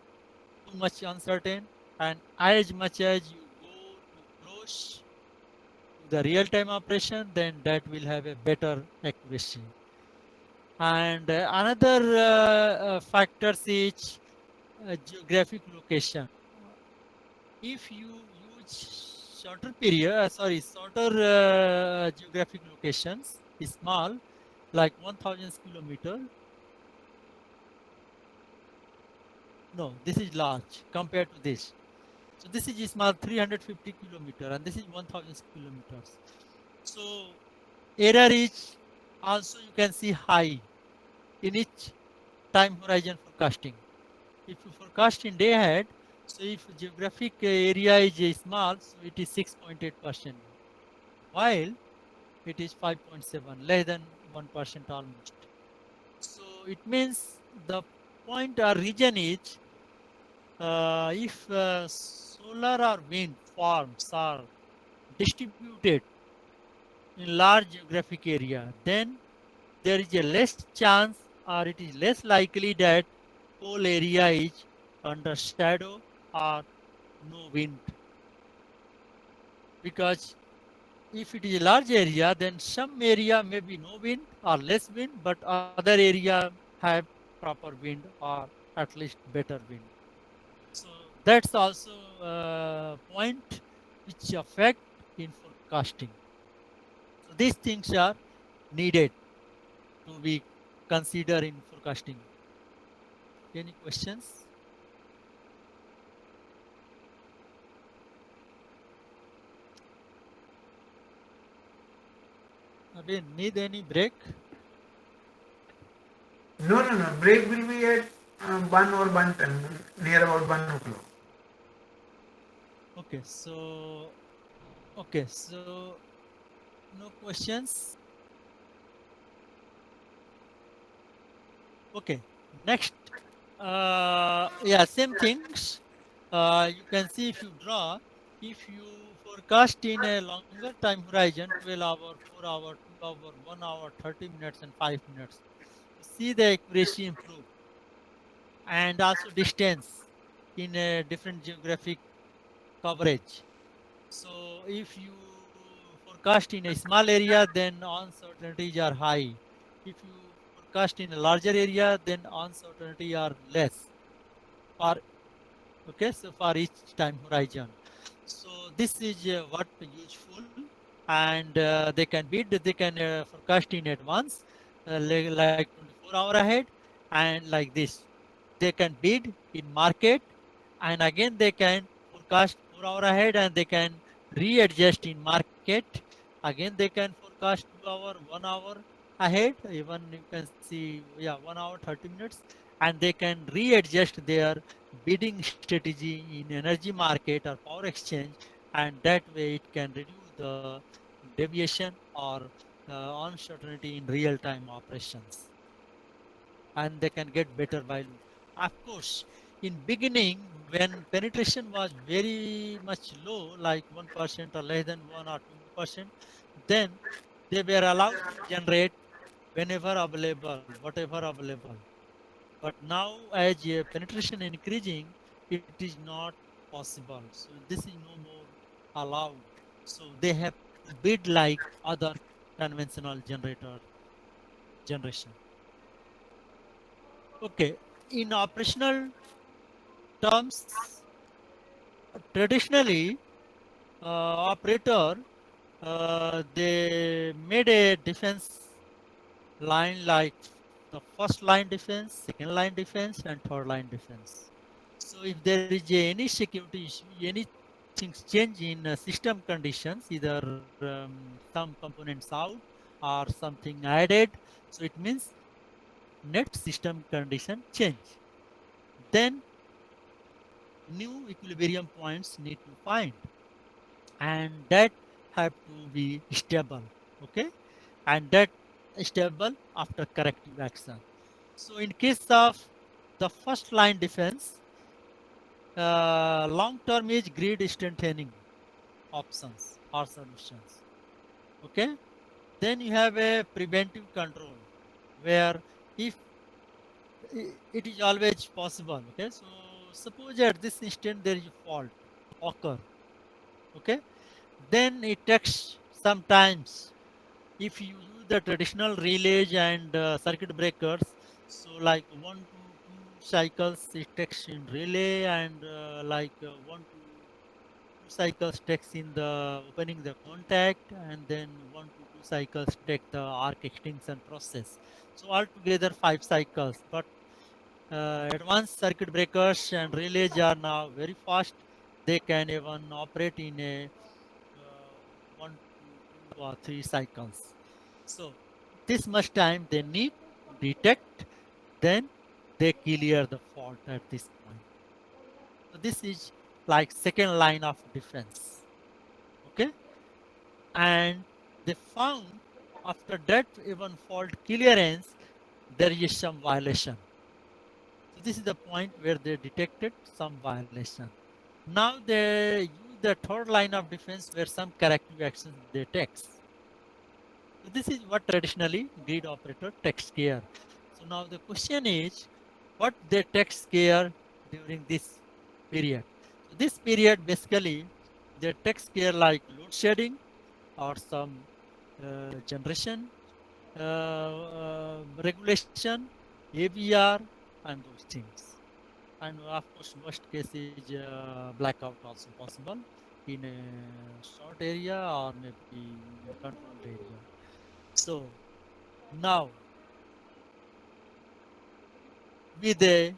too much uncertain, and as much as you go to close to the real-time operation, then that will have a better accuracy. And another factors is geographic location. If you use shorter geographic locations, small, like 1000 kilometer. No, this is large compared to this. So this is small, 350 kilometer, and this is 1000 kilometers. So error is also, you can see, high in each time horizon forecasting. If you forecast in day ahead, so if geographic area is small, so it is 6.8%, while it is 5.7, less than 1% almost. So it means the point or region is if solar or wind farms are distributed in large geographic area, then there is a less chance, or it is less likely that whole area is under shadow or no wind. Because if it is a large area, then some area may be no wind or less wind, but other area have proper wind or at least better wind. So that's also a point which affect in forecasting. So these things are needed to be considered in forecasting. Any questions? Again, need any break? No. Break will be at 1 or 1:10, near about 1 o'clock. Okay, so no questions. Okay, next. Yeah, same things. You can see if you draw, if you forecast in a longer time horizon, 12 hour, 4 hour, 2 hour, 1 hour, 30 minutes, and 5 minutes, see the accuracy improve, and also distance in a different geographic coverage. So if you forecast in a small area, then uncertainties are high. If you forecast in a larger area, then uncertainty are less. For okay, so for each time horizon. So this is what useful, and they can bid, they can forecast in advance, like 24-hour ahead, and like this. They can bid in market, and again they can forecast 4 hour ahead, and they can readjust in market. Again, they can forecast 2 hour, 1 hour ahead. Even you can see, yeah, 1 hour, 30 minutes, and they can readjust their bidding strategy in energy market or power exchange, and that way it can reduce the deviation or uncertainty in real-time operations, and they can get better value. Of course, in beginning, when penetration was very much low, like 1% or less than 1 or 2%, then they were allowed to generate whenever available, whatever available. But now, as penetration increasing, it is not possible. So this is no more allowed. So they have to bid like other conventional generator generation. Okay, in operational terms, traditionally, operator they made a defense line like the first line defense, second line defense, and third line defense. So if there is any security issue, anything change in system conditions, either some components out or something added, so it means net system condition change. Then new equilibrium points need to find, and that have to be stable, okay, and that stable after corrective action. So in case of the first line defense, long term is grid strengthening options or solutions, okay. Then you have a preventive control where if it is always possible, okay. So suppose at this instant there is a fault occur, okay, then it takes sometimes if you use the traditional relays and circuit breakers, so like 1 to 2 cycles it takes in relay, and like 1 to 2 cycles takes in the opening the contact, and then 1 to 2 cycles take the arc extinction process. So altogether 5 cycles. But advanced circuit breakers and relays are now very fast. They can even operate in a 1 to 2 or 3 cycles. So this much time they need to detect, then they clear the fault at this point. So this is like second line of defense. Okay, and they found after that even fault clearance there is some violation. So this is the point where they detected some violation. Now they use the third line of defense where some corrective actions they take. So this is what traditionally grid operator takes care. So now the question is what they takes care during this period. So this period basically they takes care like load shedding or some generation regulation, AVR, and those things. And of course, worst case is blackout also possible in a short area or maybe in a controlled area. So now with a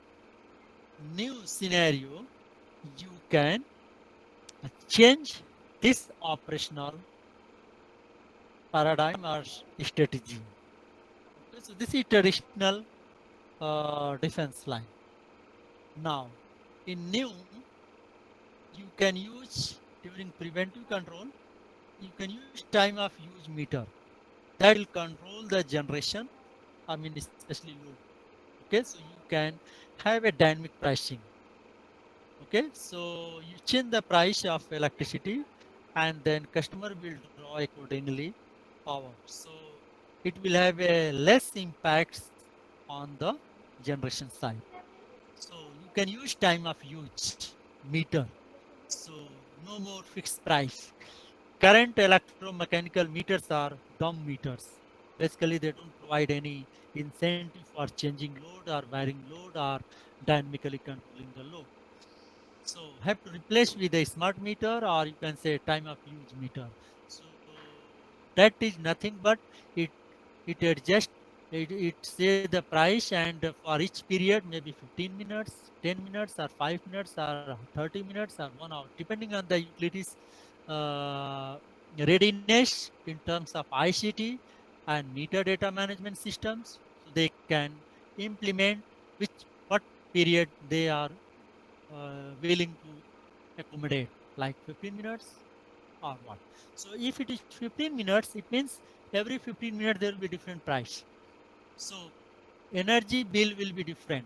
new scenario, you can change this operational paradigm or strategy. Okay, so this is traditional defense line. Now, in new, you can use during preventive control, you can use time of use meter that will control the generation, I mean, especially load. Okay, so you can have a dynamic pricing. Okay, so you change the price of electricity and then customer will draw accordingly power. So it will have a less impacts on the generation side. So you can use time of use meter. So no more fixed price. Current electromechanical meters are dumb meters. Basically, they don't provide any incentive for changing load or varying load or dynamically controlling the load. So have to replace with a smart meter, or you can say time of use meter. So that is nothing but it adjusts it says the price, and for each period, maybe 15 minutes, 10 minutes, or 5 minutes, or 30 minutes, or 1 hour, depending on the utilities readiness in terms of ICT and meter data management systems. So they can implement which what period they are willing to accommodate, like 15 minutes or what. So if it is 15 minutes, it means every 15 minutes there will be different price. So energy bill will be different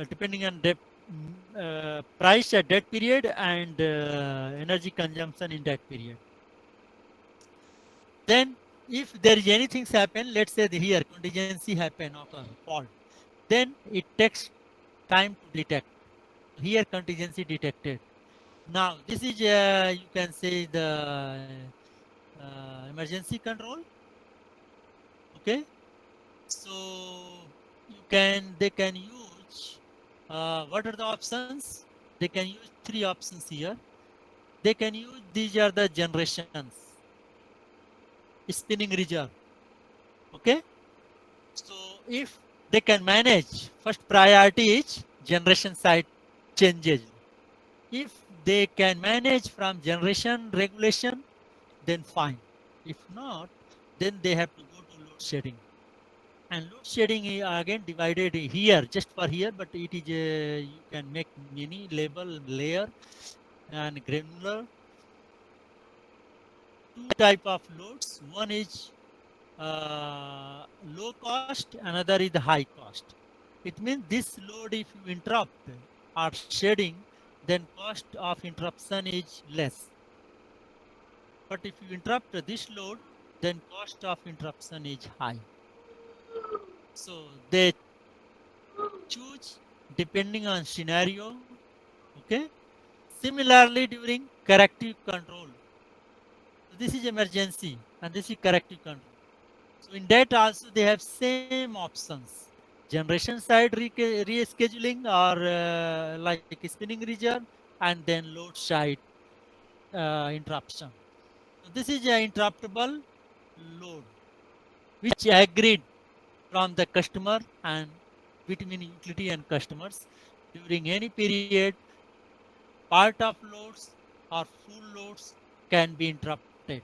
depending on the price at that period and energy consumption in that period. Then if there is anything happen, let's say here contingency happen, occur, fault, then it takes time to detect. Here contingency detected. Now this is you can say the emergency control. Okay, so they can use what are the options? They can use three options here. They can use, these are the generations, spinning reserve. Okay, so if they can manage, first priority is generation side changes. If they can manage from generation regulation, then fine. If not, then they have to go to load shedding. And load shedding is again divided here, just for here, but it is you can make many layer and granular. Two type of loads. One is low cost, another is high cost. It means this load, if you interrupt or shedding, then cost of interruption is less. But if you interrupt this load, then cost of interruption is high. So they choose depending on scenario. Okay. Similarly, during corrective control, so this is emergency and this is corrective control. So in that also they have same options: generation side rescheduling, or like spinning reserve, and then load side interruption. So this is an interruptible load which agreed from the customer and between utility and customers during any period. Part of loads or full loads can be interrupted,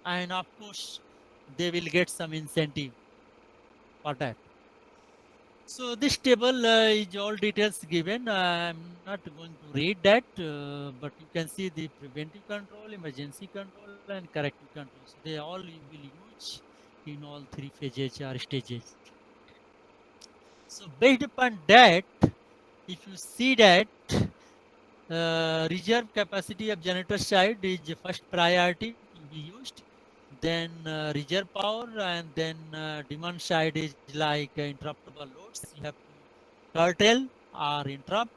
and of course they will get some incentive for that. So this table is all details given. I'm not going to read that, but you can see the preventive control, emergency control, and corrective control. So they all you will use in all three phases or stages. So based upon that, if you see that reserve capacity of generator side is first priority to be used, then reserve power, and then demand side is like interruptible loads. You have to curtail or interrupt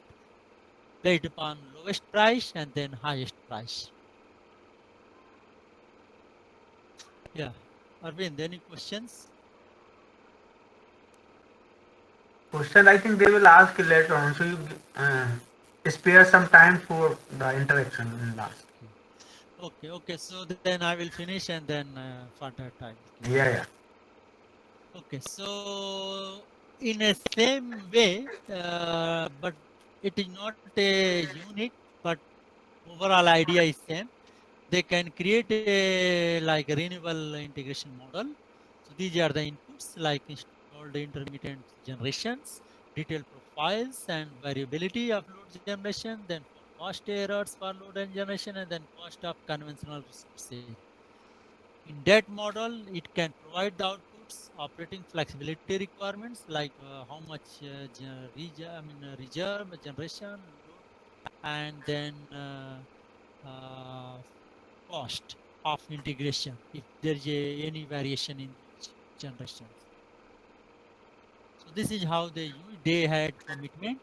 based upon lowest price and then highest price. Yeah, Arvind, any questions? Question I think they will ask later on. So you spare some time for the interaction in last. Okay. So then I will finish and then for that time. Yeah, yeah. Okay, so in a same way, but it is not a unique, but overall idea is same. They can create a like a renewable integration model. So these are the inputs like installed intermittent generations, detailed profiles and variability of load generation, then cost errors for load and generation, and then cost of conventional resources. In that model, it can provide the outputs, operating flexibility requirements like how much reserve, generation, load, and then uh, cost of integration if there is any variation in generation. So this is how they use. They had commitment,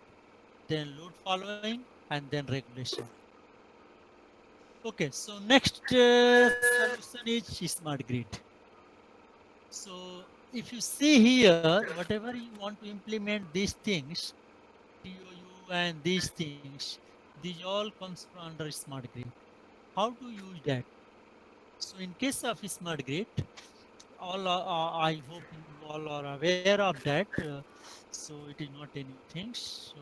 then load following, and then regulation. Okay, so next solution is smart grid. So if you see here, whatever you want to implement these things, TOU and these things, these all comes from under smart grid. How to use that? So in case of smart grid, I hope you all are aware of that. So it is not a new thing. So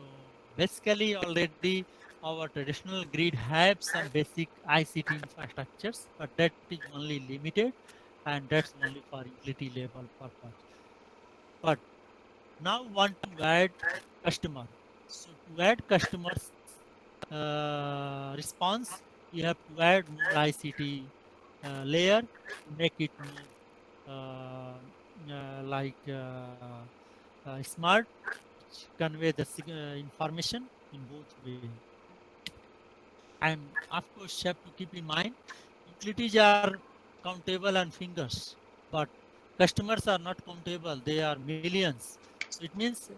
basically, already our traditional grid have some basic ICT infrastructures, but that is only limited, and that's only for utility level purpose. But now want to add customer. So to add customers response, you have to add more ICT layer to make it more like smart, which convey the information in both way. And of course, you have to keep in mind, utilities are countable on fingers, but customers are not countable. They are millions. So it means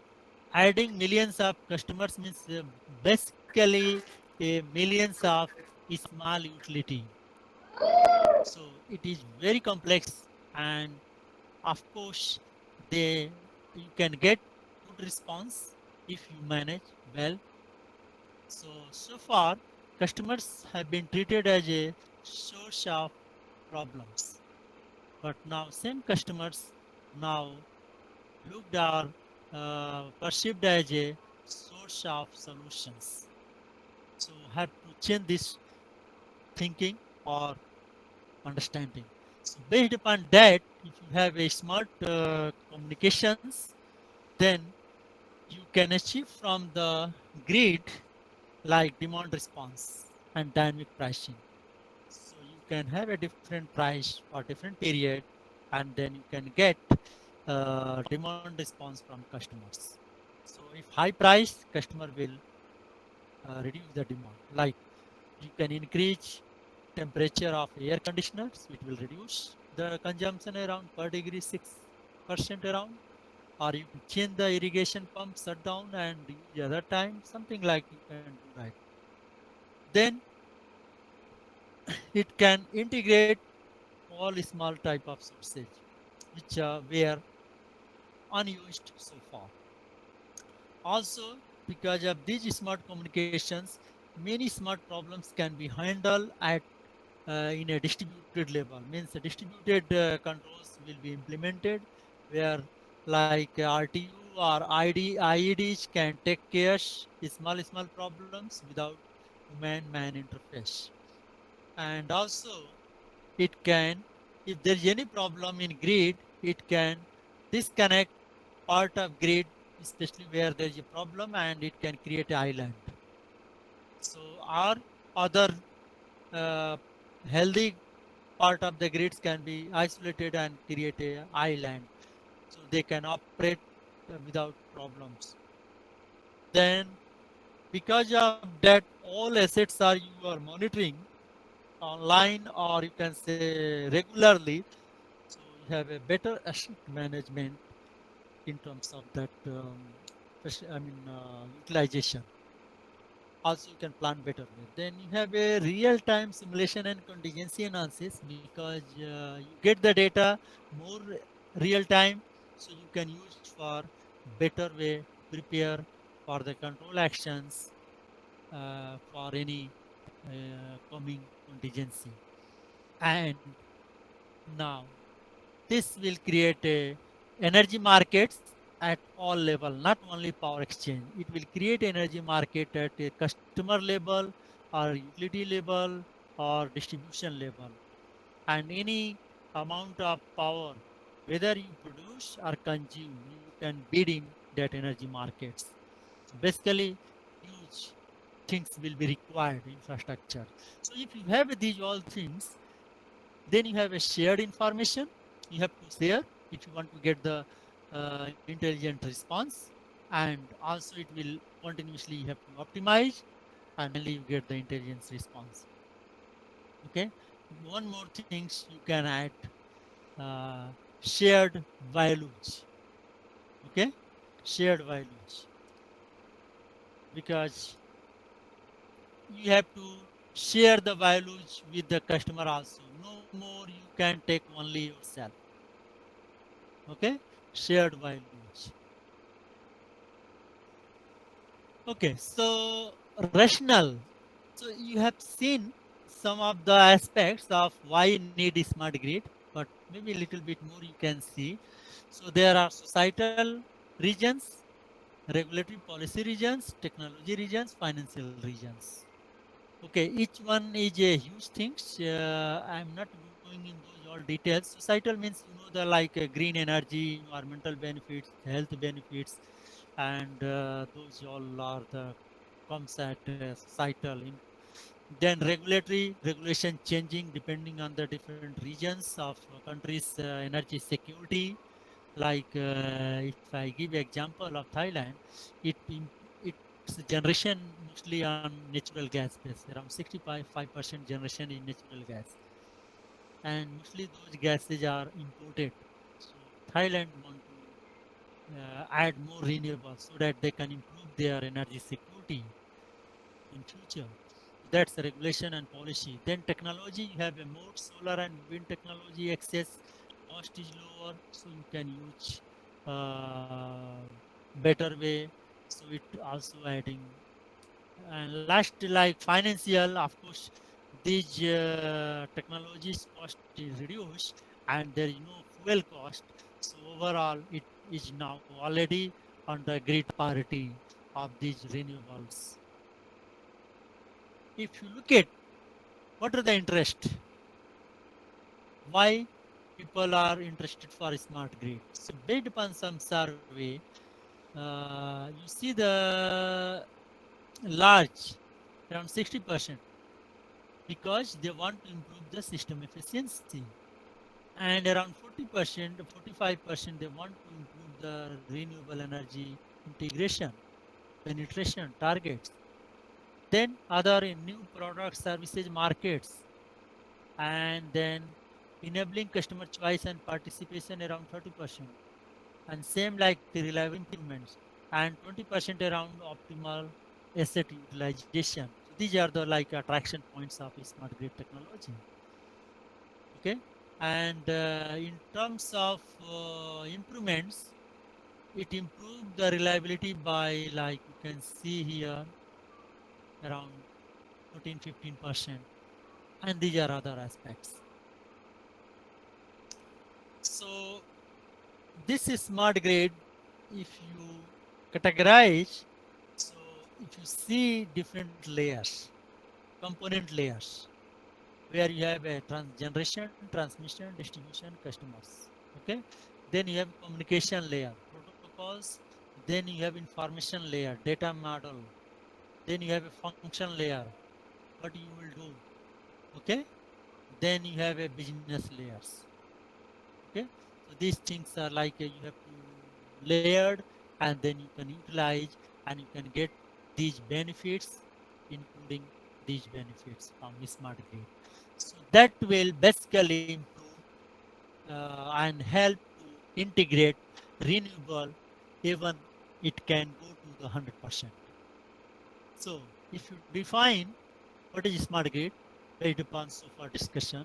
adding millions of customers means basically millions of small utility. So it is very complex, and of course they you can get good response if you manage well. So far customers have been treated as a source of problems, but now same customers now looked or perceived as a source of solutions. So have to change this thinking or understanding. So based upon that, if you have a smart communications, then you can achieve from the grid like demand response and dynamic pricing. So you can have a different price for different period, and then you can get demand response from customers. So if high price, customer will reduce the demand. Like you can increase temperature of air conditioners, it will reduce the consumption around per degree 6% around, or you can change the irrigation pump shut down and use the other time, something like you can do right. Then it can integrate all small type of sources which were unused so far. Also, because of these smart communications, many smart problems can be handled at in a distributed level. Means the distributed controls will be implemented where like RTU or IEDs can take care small problems without human-man interface. And also it can, if there is any problem in grid, it can disconnect part of grid, especially where there is a problem, and it can create an island. So our other uh, healthy part of the grids can be isolated and create a island, so they can operate without problems. Then because of that, all assets are you are monitoring online, or you can say regularly, so you have a better asset management in terms of that utilization. Also you can plan better way. Then you have a real-time simulation and contingency analysis, because you get the data more real time, so you can use for better way prepare for the control actions for any coming contingency. And now this will create a energy markets at all level, not only power exchange. It will create energy market at a customer level or utility level or distribution level. And any amount of power, whether you produce or consume, you can bid in that energy markets. So basically, huge things will be required infrastructure. So if you have these all things, then you have a shared information you have to share if you want to get the intelligent response, and also it will continuously you have to optimize, and finally you get the intelligence response. Okay, one more things you can add, uh, shared values. Okay, shared values, because you have to share the values with the customer also. No more you can take only yourself. Okay, shared values. Okay, so rational. So you have seen some of the aspects of why need smart grid. but maybe a little bit more you can see. So there are societal regions, regulatory policy regions, technology regions, financial regions. Okay, each one is a huge things. I'm not going in those all details. Societal means the like green energy, environmental benefits, health benefits, and those all are the comes at societal. Then regulatory regulation changing depending on the different regions of countries' energy security. Like if I give example of Thailand, its generation mostly on natural gas base. Around 65% generation is natural gas, and mostly those gases are imported. So Thailand want to add more renewables so that they can improve their energy security in future. That's the regulation and policy. Then technology, you have a more solar and wind technology access, cost is lower, so you can use better way. So it also adding. And last, like financial, of course, these technologies cost is reduced and there is no fuel cost. So overall, it is now already on the great parity of these renewables. If you look at what are the interest, why people are interested for a smart grid. So based upon some survey, you see the large around 60% because they want to improve the system efficiency, and around 40%, 45% they want to improve the renewable energy integration, penetration targets. Then other new products, services, markets, and then enabling customer choice and participation around 30%, and same like the reliable improvements, and 20% around optimal asset utilization. So these are the like attraction points of smart grid technology. Okay, and in terms of improvements, it improved the reliability by, like you can see here, around 14-15%, and these are other aspects. So this is smart grid. If you categorize, so if you see different layers, component layers, where you have a generation, transmission, distribution, customers. Okay, then you have communication layer, protocols. Then you have information layer, data model. Then you have a function layer, what you will do. Okay, then you have a business layers. Okay, so these things are like you have to layered, and then you can utilize and you can get these benefits, including these benefits from smart grid. So that will basically improve and help to integrate renewable, even it can go to the 100%. So if you define what is smart grid based upon so far discussion,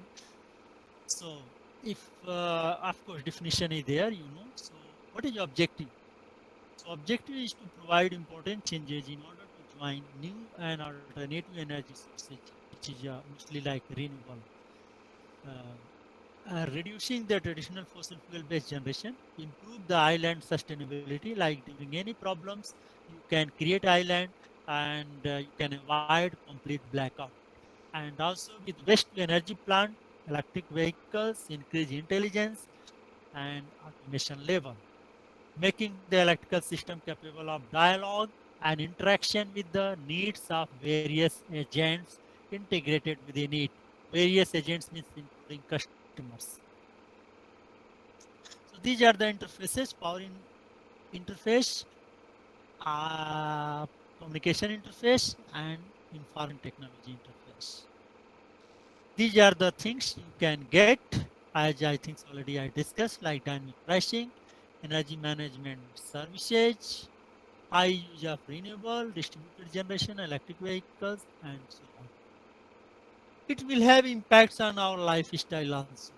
so if of course definition is there, so what is objective? So objective is to provide important changes in order to join new and alternative energy sources, which is mostly like renewable. Reducing the traditional fossil fuel based generation, improve the island sustainability, like during any problems, you can create island, and you can avoid complete blackout. And also with waste to energy plant, electric vehicles, increase intelligence and automation level, making the electrical system capable of dialogue and interaction with the needs of various agents integrated within it. Various agents means including customers. So these are the interfaces: power interface, uh, communication interface, and information technology interface. These are the things you can get, as I think already I discussed, like dynamic pricing, energy management services, high use of renewable, distributed generation, electric vehicles, and so on. It will have impacts on our lifestyle also.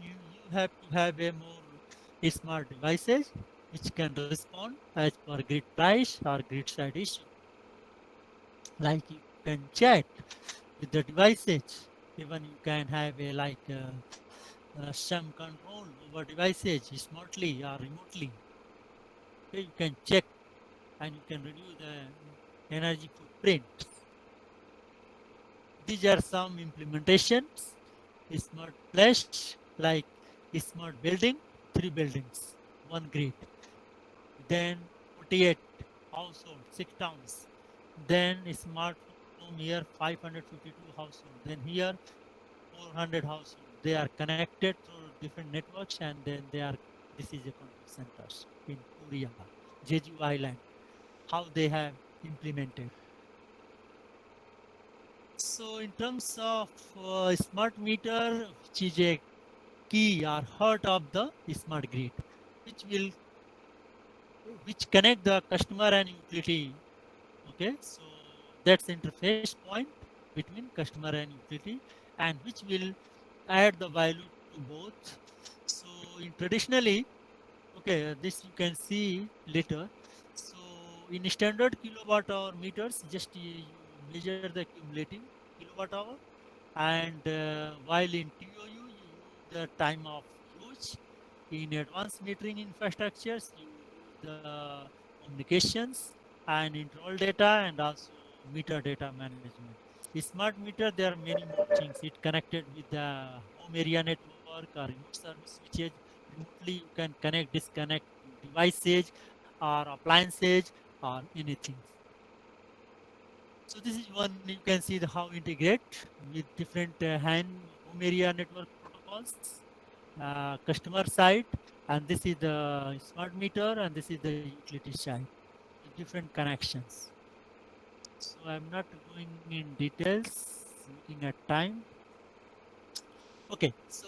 You have to have a more smart devices which can respond as per grid price or grid side issue. Like you can chat with the devices. Even you can have a like some control over devices smartly or remotely. Okay, you can check and you can reduce the energy footprint. These are some implementations. Smart place like smart building, 3 buildings, 1 grid. Then 48 households, 6 towns. Then smart home here 552 households. Then here 400 households. They are connected through different networks and then they are. This is a control centers in Korea, Jeju Island. How they have implemented. So in terms of smart meter, which is a key or heart of the smart grid, which will which connect the customer and utility. Okay, so that's interface point between customer and utility, and which will add the value to both. So in traditionally, okay, this you can see later. So in standard kilowatt hour meters, just you measure the cumulative kilowatt hour, and while in TOU you use the time of use. In advanced metering infrastructures, you use the communications and internal data and also meter data management. Smart meter, there are many more things. It connected with the home area network or remote service switches. Remotely, you can connect, disconnect devices or appliances or anything. So this is one you can see the how integrate with different hand home area network protocols, customer side, and this is the smart meter, and this is the utility side with different connections. So I'm not going in details, looking at time. Okay, so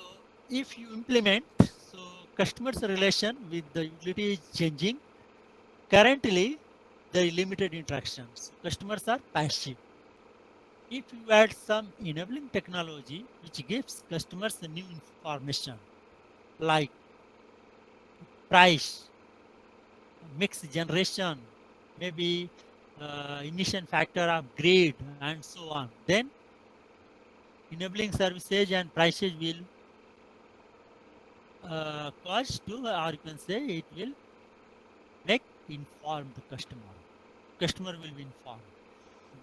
if you implement, so customers relation with the utility is changing. Currently, there is limited interactions. Customers are passive. If you add some enabling technology which gives customers a new information like price, mix generation, maybe emission factor of grade and so on, then enabling services and prices will cause to, or you can say it will make informed customer. Customer will be informed.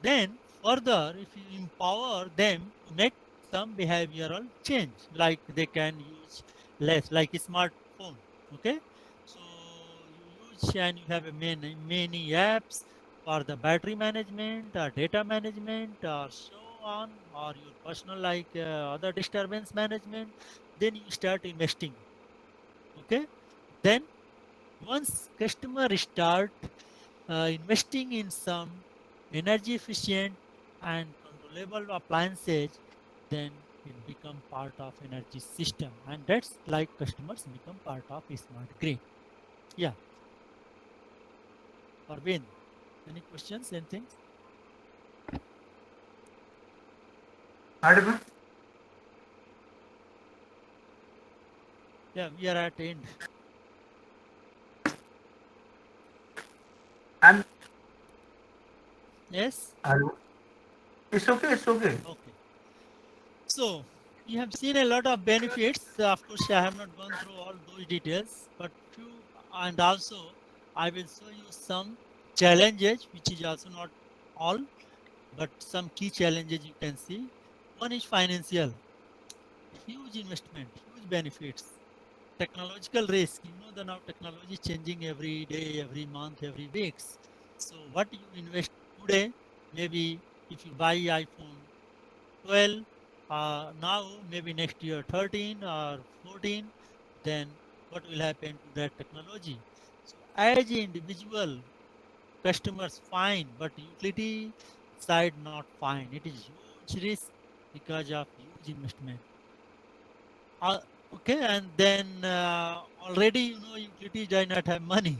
Then further, if you empower them to make some behavioral change, like they can use less, like a smartphone. Okay, so you use and you have a many apps for the battery management, or data management, or so on, or your personal like other disturbance management. Then you start investing. Okay, then once customer start investing in some energy efficient and controllable appliances, then it become part of energy system, and that's like customers become part of a smart grid. Yeah, Arvind, any questions, anything? Audible? Yeah, we are at end. I'm. Yes. It's okay. It's okay. Okay. So you have seen a lot of benefits. Of course, I have not gone through all those details, but few, and also I will show you some challenges, which is also not all, but some key challenges you can see. One is financial, huge investment, huge benefits. Technological risk, you know the now technology is changing every day, every month, every weeks. So what you invest today, maybe if you buy iPhone 12, now maybe next year 13 or 14, then what will happen to that technology? So as an individual, customers fine, but utility side not fine. It is huge risk because of huge investment. Uh, okay, and then already you know utility does not have money,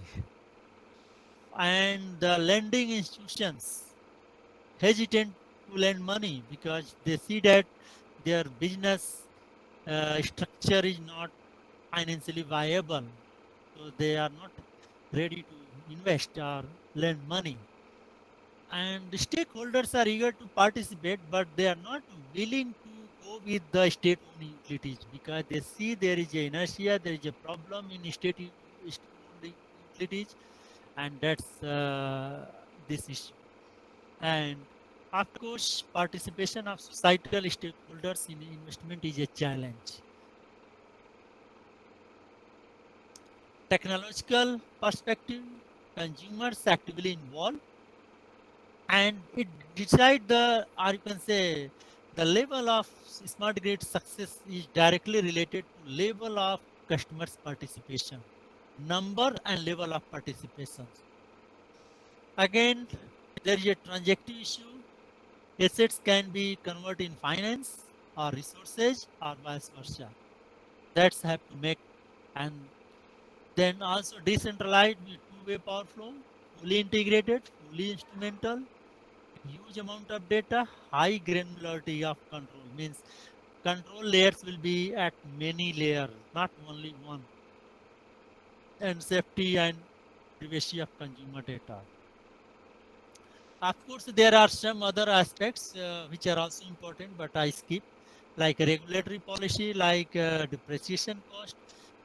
and the lending institutions hesitant to lend money because they see that their business structure is not financially viable, so they are not ready to invest or lend money. And the stakeholders are eager to participate, but they are not willing to go with the state-owned utilities because they see there is a inertia, there is a problem in state-owned utilities, and that's this issue. And of course, participation of societal stakeholders in investment is a challenge. Technological perspective, consumers actively involved, and it decide the, or you can say, the level of smart grid success is directly related to level of customers participation, number and level of participation. Again, there is a transactive issue. Assets can be converted in finance or resources or vice versa. That's have to make. And then also decentralized with two-way power flow, fully integrated, fully instrumental, huge amount of data, high granularity of control. Means control layers will be at many layers, not only one. And safety and privacy of consumer data. Of course, there are some other aspects which are also important, but I skip, like regulatory policy, like depreciation cost,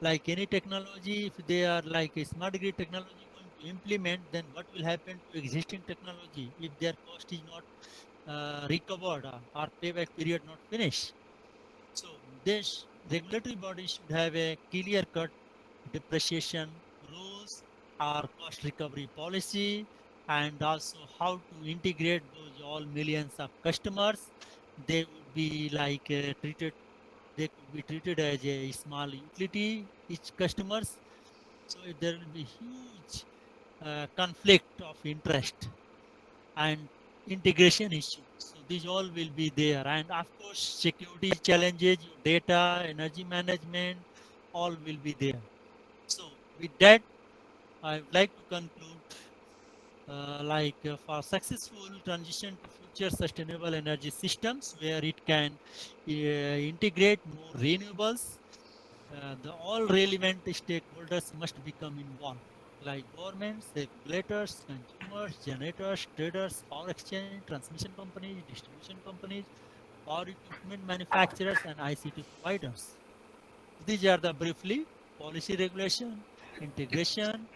like any technology. If they are like a smart grid technology going to implement, then what will happen to existing technology if their cost is not recovered or payback period not finished? So this regulatory body should have a clear-cut depreciation rules or cost recovery policy, and also how to integrate those all millions of customers. They would be like treated, they could be treated as a small utility, each customers. So there will be huge conflict of interest and integration issues. So these all will be there. And of course, security challenges, your data, energy management, all will be there. So with that, I would like to conclude for successful transition to future sustainable energy systems where it can integrate more renewables, the all relevant stakeholders must become involved, like governments, regulators, consumers, generators, traders, power exchange, transmission companies, distribution companies, power equipment manufacturers, and ICT providers. These are the briefly policy regulation, integration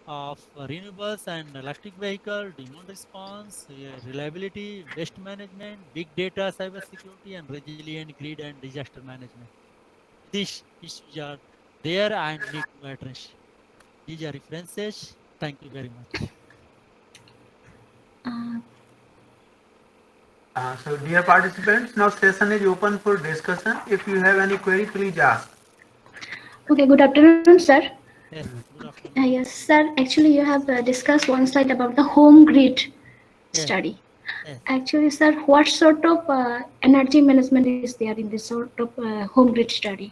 of renewables and electric vehicle, demand response, reliability, waste management, big data, cyber security, and resilient grid and disaster management. These issues are there and need to address. These are references. Thank you very much. So dear participants, now session is open for discussion. If you have any query, please ask. Okay, good afternoon, sir. Yes, good afternoon. Yes, sir. Actually, you have discussed one slide about the home grid Yes. study. Yes. Actually, sir, what sort of energy management is there in this sort of home grid study?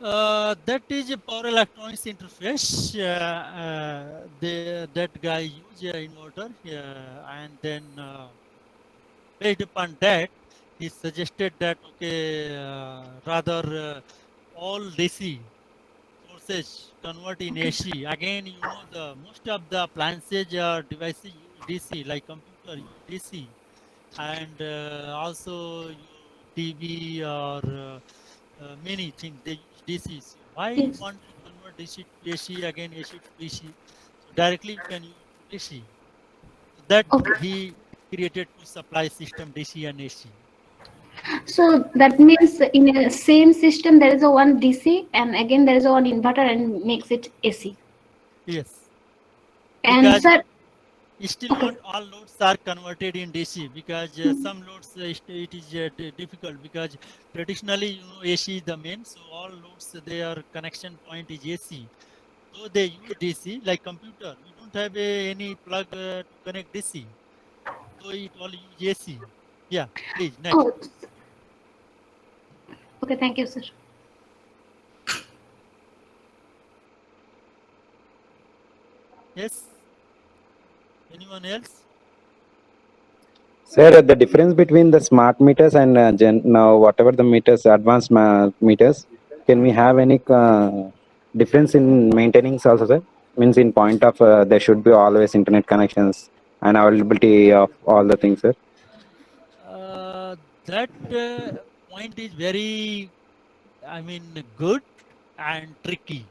That is a power electronics interface. That guy use inverter, and then based upon that, he suggested that okay, rather all DC sources convert in AC. Again, you know the most of the appliances devices use DC, like computer use DC, and also your TV or many things they use DC. So why you Yes. want to convert DC to AC, again AC to DC? So directly you can use DC. So that Okay. he created two supply system DC and AC. So that means in a same system there is a one DC and again there is a one inverter and makes it AC. Yes. And Because sir, still okay. not all loads are converted in DC because some loads it is difficult because traditionally you know AC is the main, so all loads their connection point is AC. So they use DC like computer. We don't have any plug to connect DC, so it all use AC. Yeah, please next. Oh, okay, thank you, sir. Yes. Anyone else? Sir, the difference between the smart meters and now whatever the meters, advanced meters, can we have any difference in maintaining also, sir? Means in point of there should be always internet connections and availability of all the things, sir. That point is very, I mean, good and tricky.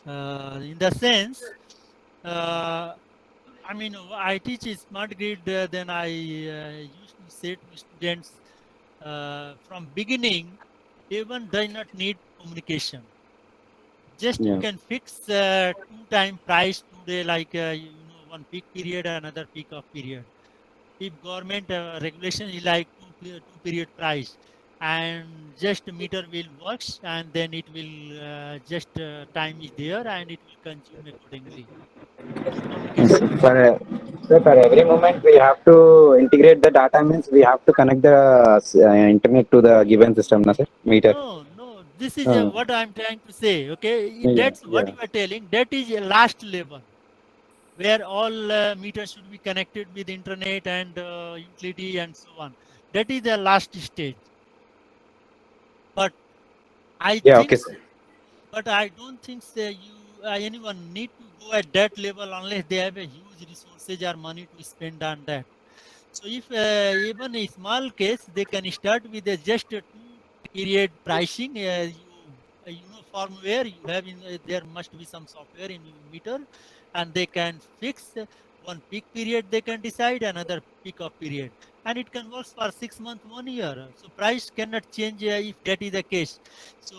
In the sense, I mean, I teach a smart grid, then I used to say to students from beginning, even does not need communication. Just you Yeah. can fix two-time price today, like one peak period, another peak of period. If government regulation is like two period price, and just meter will works, and then it will just time is there, and it will consume accordingly. No Okay. communication. For every moment we have to integrate the data, means we have to connect the internet to the given system, na sir? Meter. No. This is Uh, what I'm trying to say. Okay, yeah, that's what yeah. you are telling. That is a last level where all meters should be connected with internet and utility and so on. That is the last stage. But I Yeah, think, okay, sir. but I don't think anyone need to go at that level unless they have a huge resources or money to spend on that. So if even a small case, they can start with just a two-period pricing. You know firmware you have in there must be some software in your meter, and they can fix one peak period. They can decide another peak of period, and it can work for 6 months, 1 year. So price cannot change if that is the case. So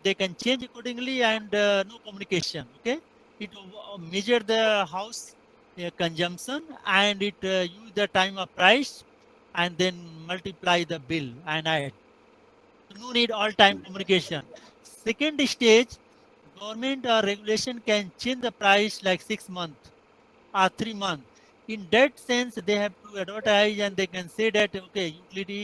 they can change accordingly, and no communication. Okay, it measure the house consumption, and it use the time of price, and then multiply the bill and add. So no need all time communication. Second stage, government or regulation can change the price like 6 months or 3 months. In that sense, they have to advertise, and they can say that okay, utility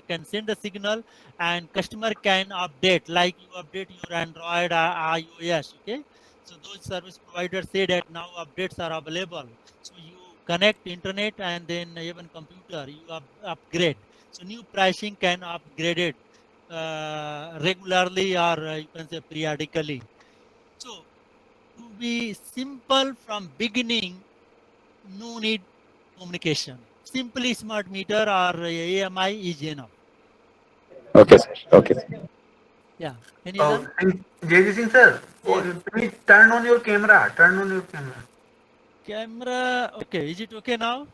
can send the signal, and customer can update, like you update your Android or iOS. Okay, so those service providers say that now updates are available. So you connect internet and then even computer, you upgrade. So new pricing can upgraded regularly, or you can say periodically. So to be simple from beginning, no need communication. Simply smart meter or AMI is enough. Okay, sir. Okay, sir. Yeah. Any Oh, other? and JJ Singh sir, Yes. please turn on your camera. Turn on your camera. Camera. Okay. Is it okay now?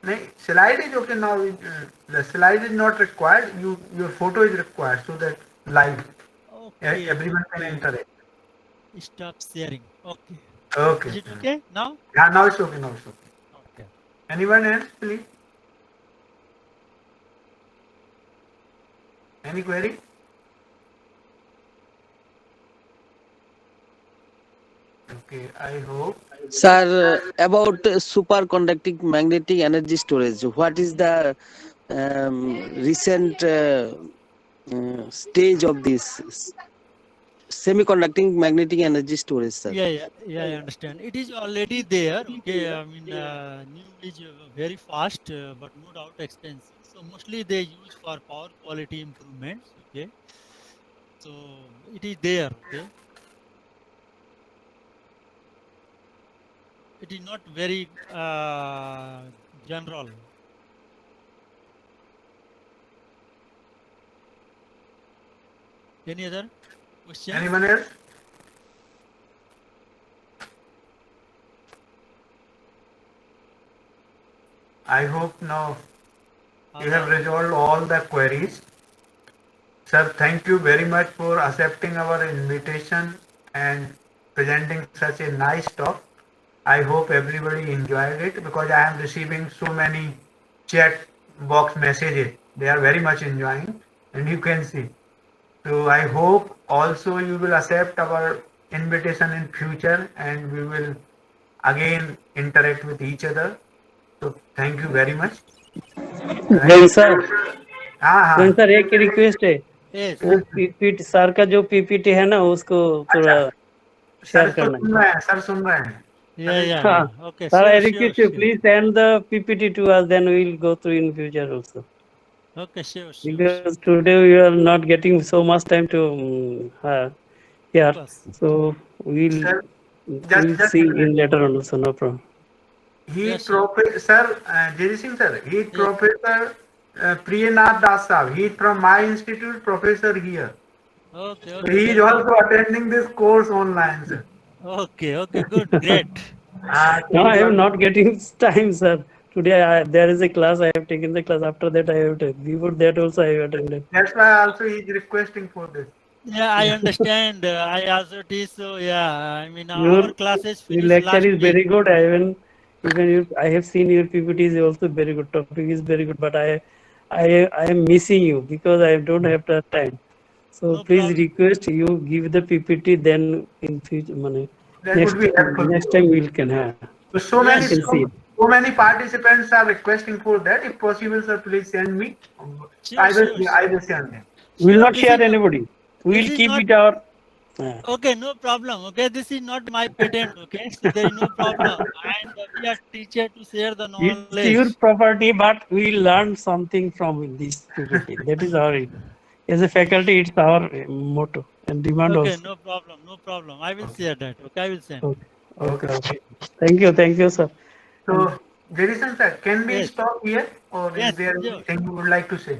No, slide is okay now. The slide is not required. Your photo is required so that live everyone can Okay. enter it. Stop sharing. Okay. Okay. Is it okay now? Yeah, now it's okay. Now it's okay. Okay. Anyone else, please? Any query? Okay. I hope. Sir, about superconducting magnetic energy storage, what is the recent stage of this semiconducting magnetic energy storage, sir? Yeah, I understand. It is already there. Okay, I mean, new is very fast, but no doubt expensive. So mostly they use for power quality improvements. Okay, so it is there. Okay, it is not very general. Any other questions? Anyone else? I hope now you have resolved all the queries. Sir, thank you very much for accepting our invitation and presenting such a nice talk. I hope everybody enjoyed it because I am receiving so many chat box messages. They are very much enjoying, and you can see. So I hope also you will accept our invitation in future, and we will again interact with each other. So thank you very much. Jain Thank sir you. हाँ जैन हाँ sir एक request है, Yes. वो PPT sir का जो PPT है ना उसको अच्छा थोड़ा सर शेयर तो करना है। सुन रहे हैं सर सुन रहे हैं अरे हाँ Okay. Sir, I Sure. request you please send the PPT to us, then we will go through in future also. Okay. Sure. Because today we are not getting so much time to here, so Sir, we'll just see in later on also, no problem. he professor Jerry Singh sir, he professor Priyanath Das Sahab. He is from my institute, professor here. Okay, So okay. he is Thank you. also attending this course online, sir. Okay, okay, good, great. So No, he I is am not also- getting time, sir. Today there is a class. I have taken the class. After that, I have before that also I have attended. That's why also he is requesting for this. Yeah, I understand. I also teach, so yeah. I mean, Your our classes your finished lecture last is week. very good. Even I have seen your PPT is also very good. Topic is very good, but I am missing you because I don't have the time. So No please problem. request you give the PPT, then in future money. That would be helpful. Next time we can have. So Yeah, many can sure, see it. so many participants are requesting for that. If possible, sir, please send me. sure, sure, I will send them. We will sure. not share anybody. We This will is keep not it our. okay. No problem. Okay, this is not my patent. Okay, so there is no problem. And we are teacher to share the It's knowledge. your property, but we learn something from this PPT. That is our. As a faculty, it's our motto and demand Okay, also. no problem, no problem. I will share that. Okay, I will send. Okay. Okay. Okay. Thank you, sir. And So, Jason sir, can we Yes, stop here, or is yes, there sure. anything you would like to say?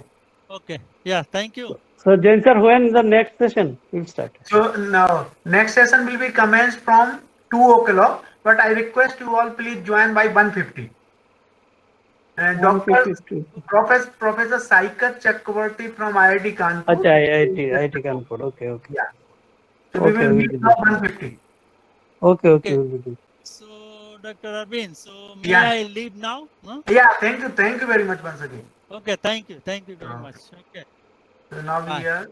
Okay, yeah. Thank you. so, Jain sir, when the next session will start? So now next session will be commenced from 2 o'clock. But I request you all please join by 1:50. And Doctor 152. Professor Saikat Chakravarti from IIT Kanpur. Acha, IIT Kanpur. Okay. Yeah. So we Okay, will we will meet be now there. 1:50. Okay, Okay. we will be there. So, Dr. Arvind, so may Yeah. I leave now? Huh? Yeah. Thank you very much once again. Okay, thank you very much. Okay, So now bye. we are.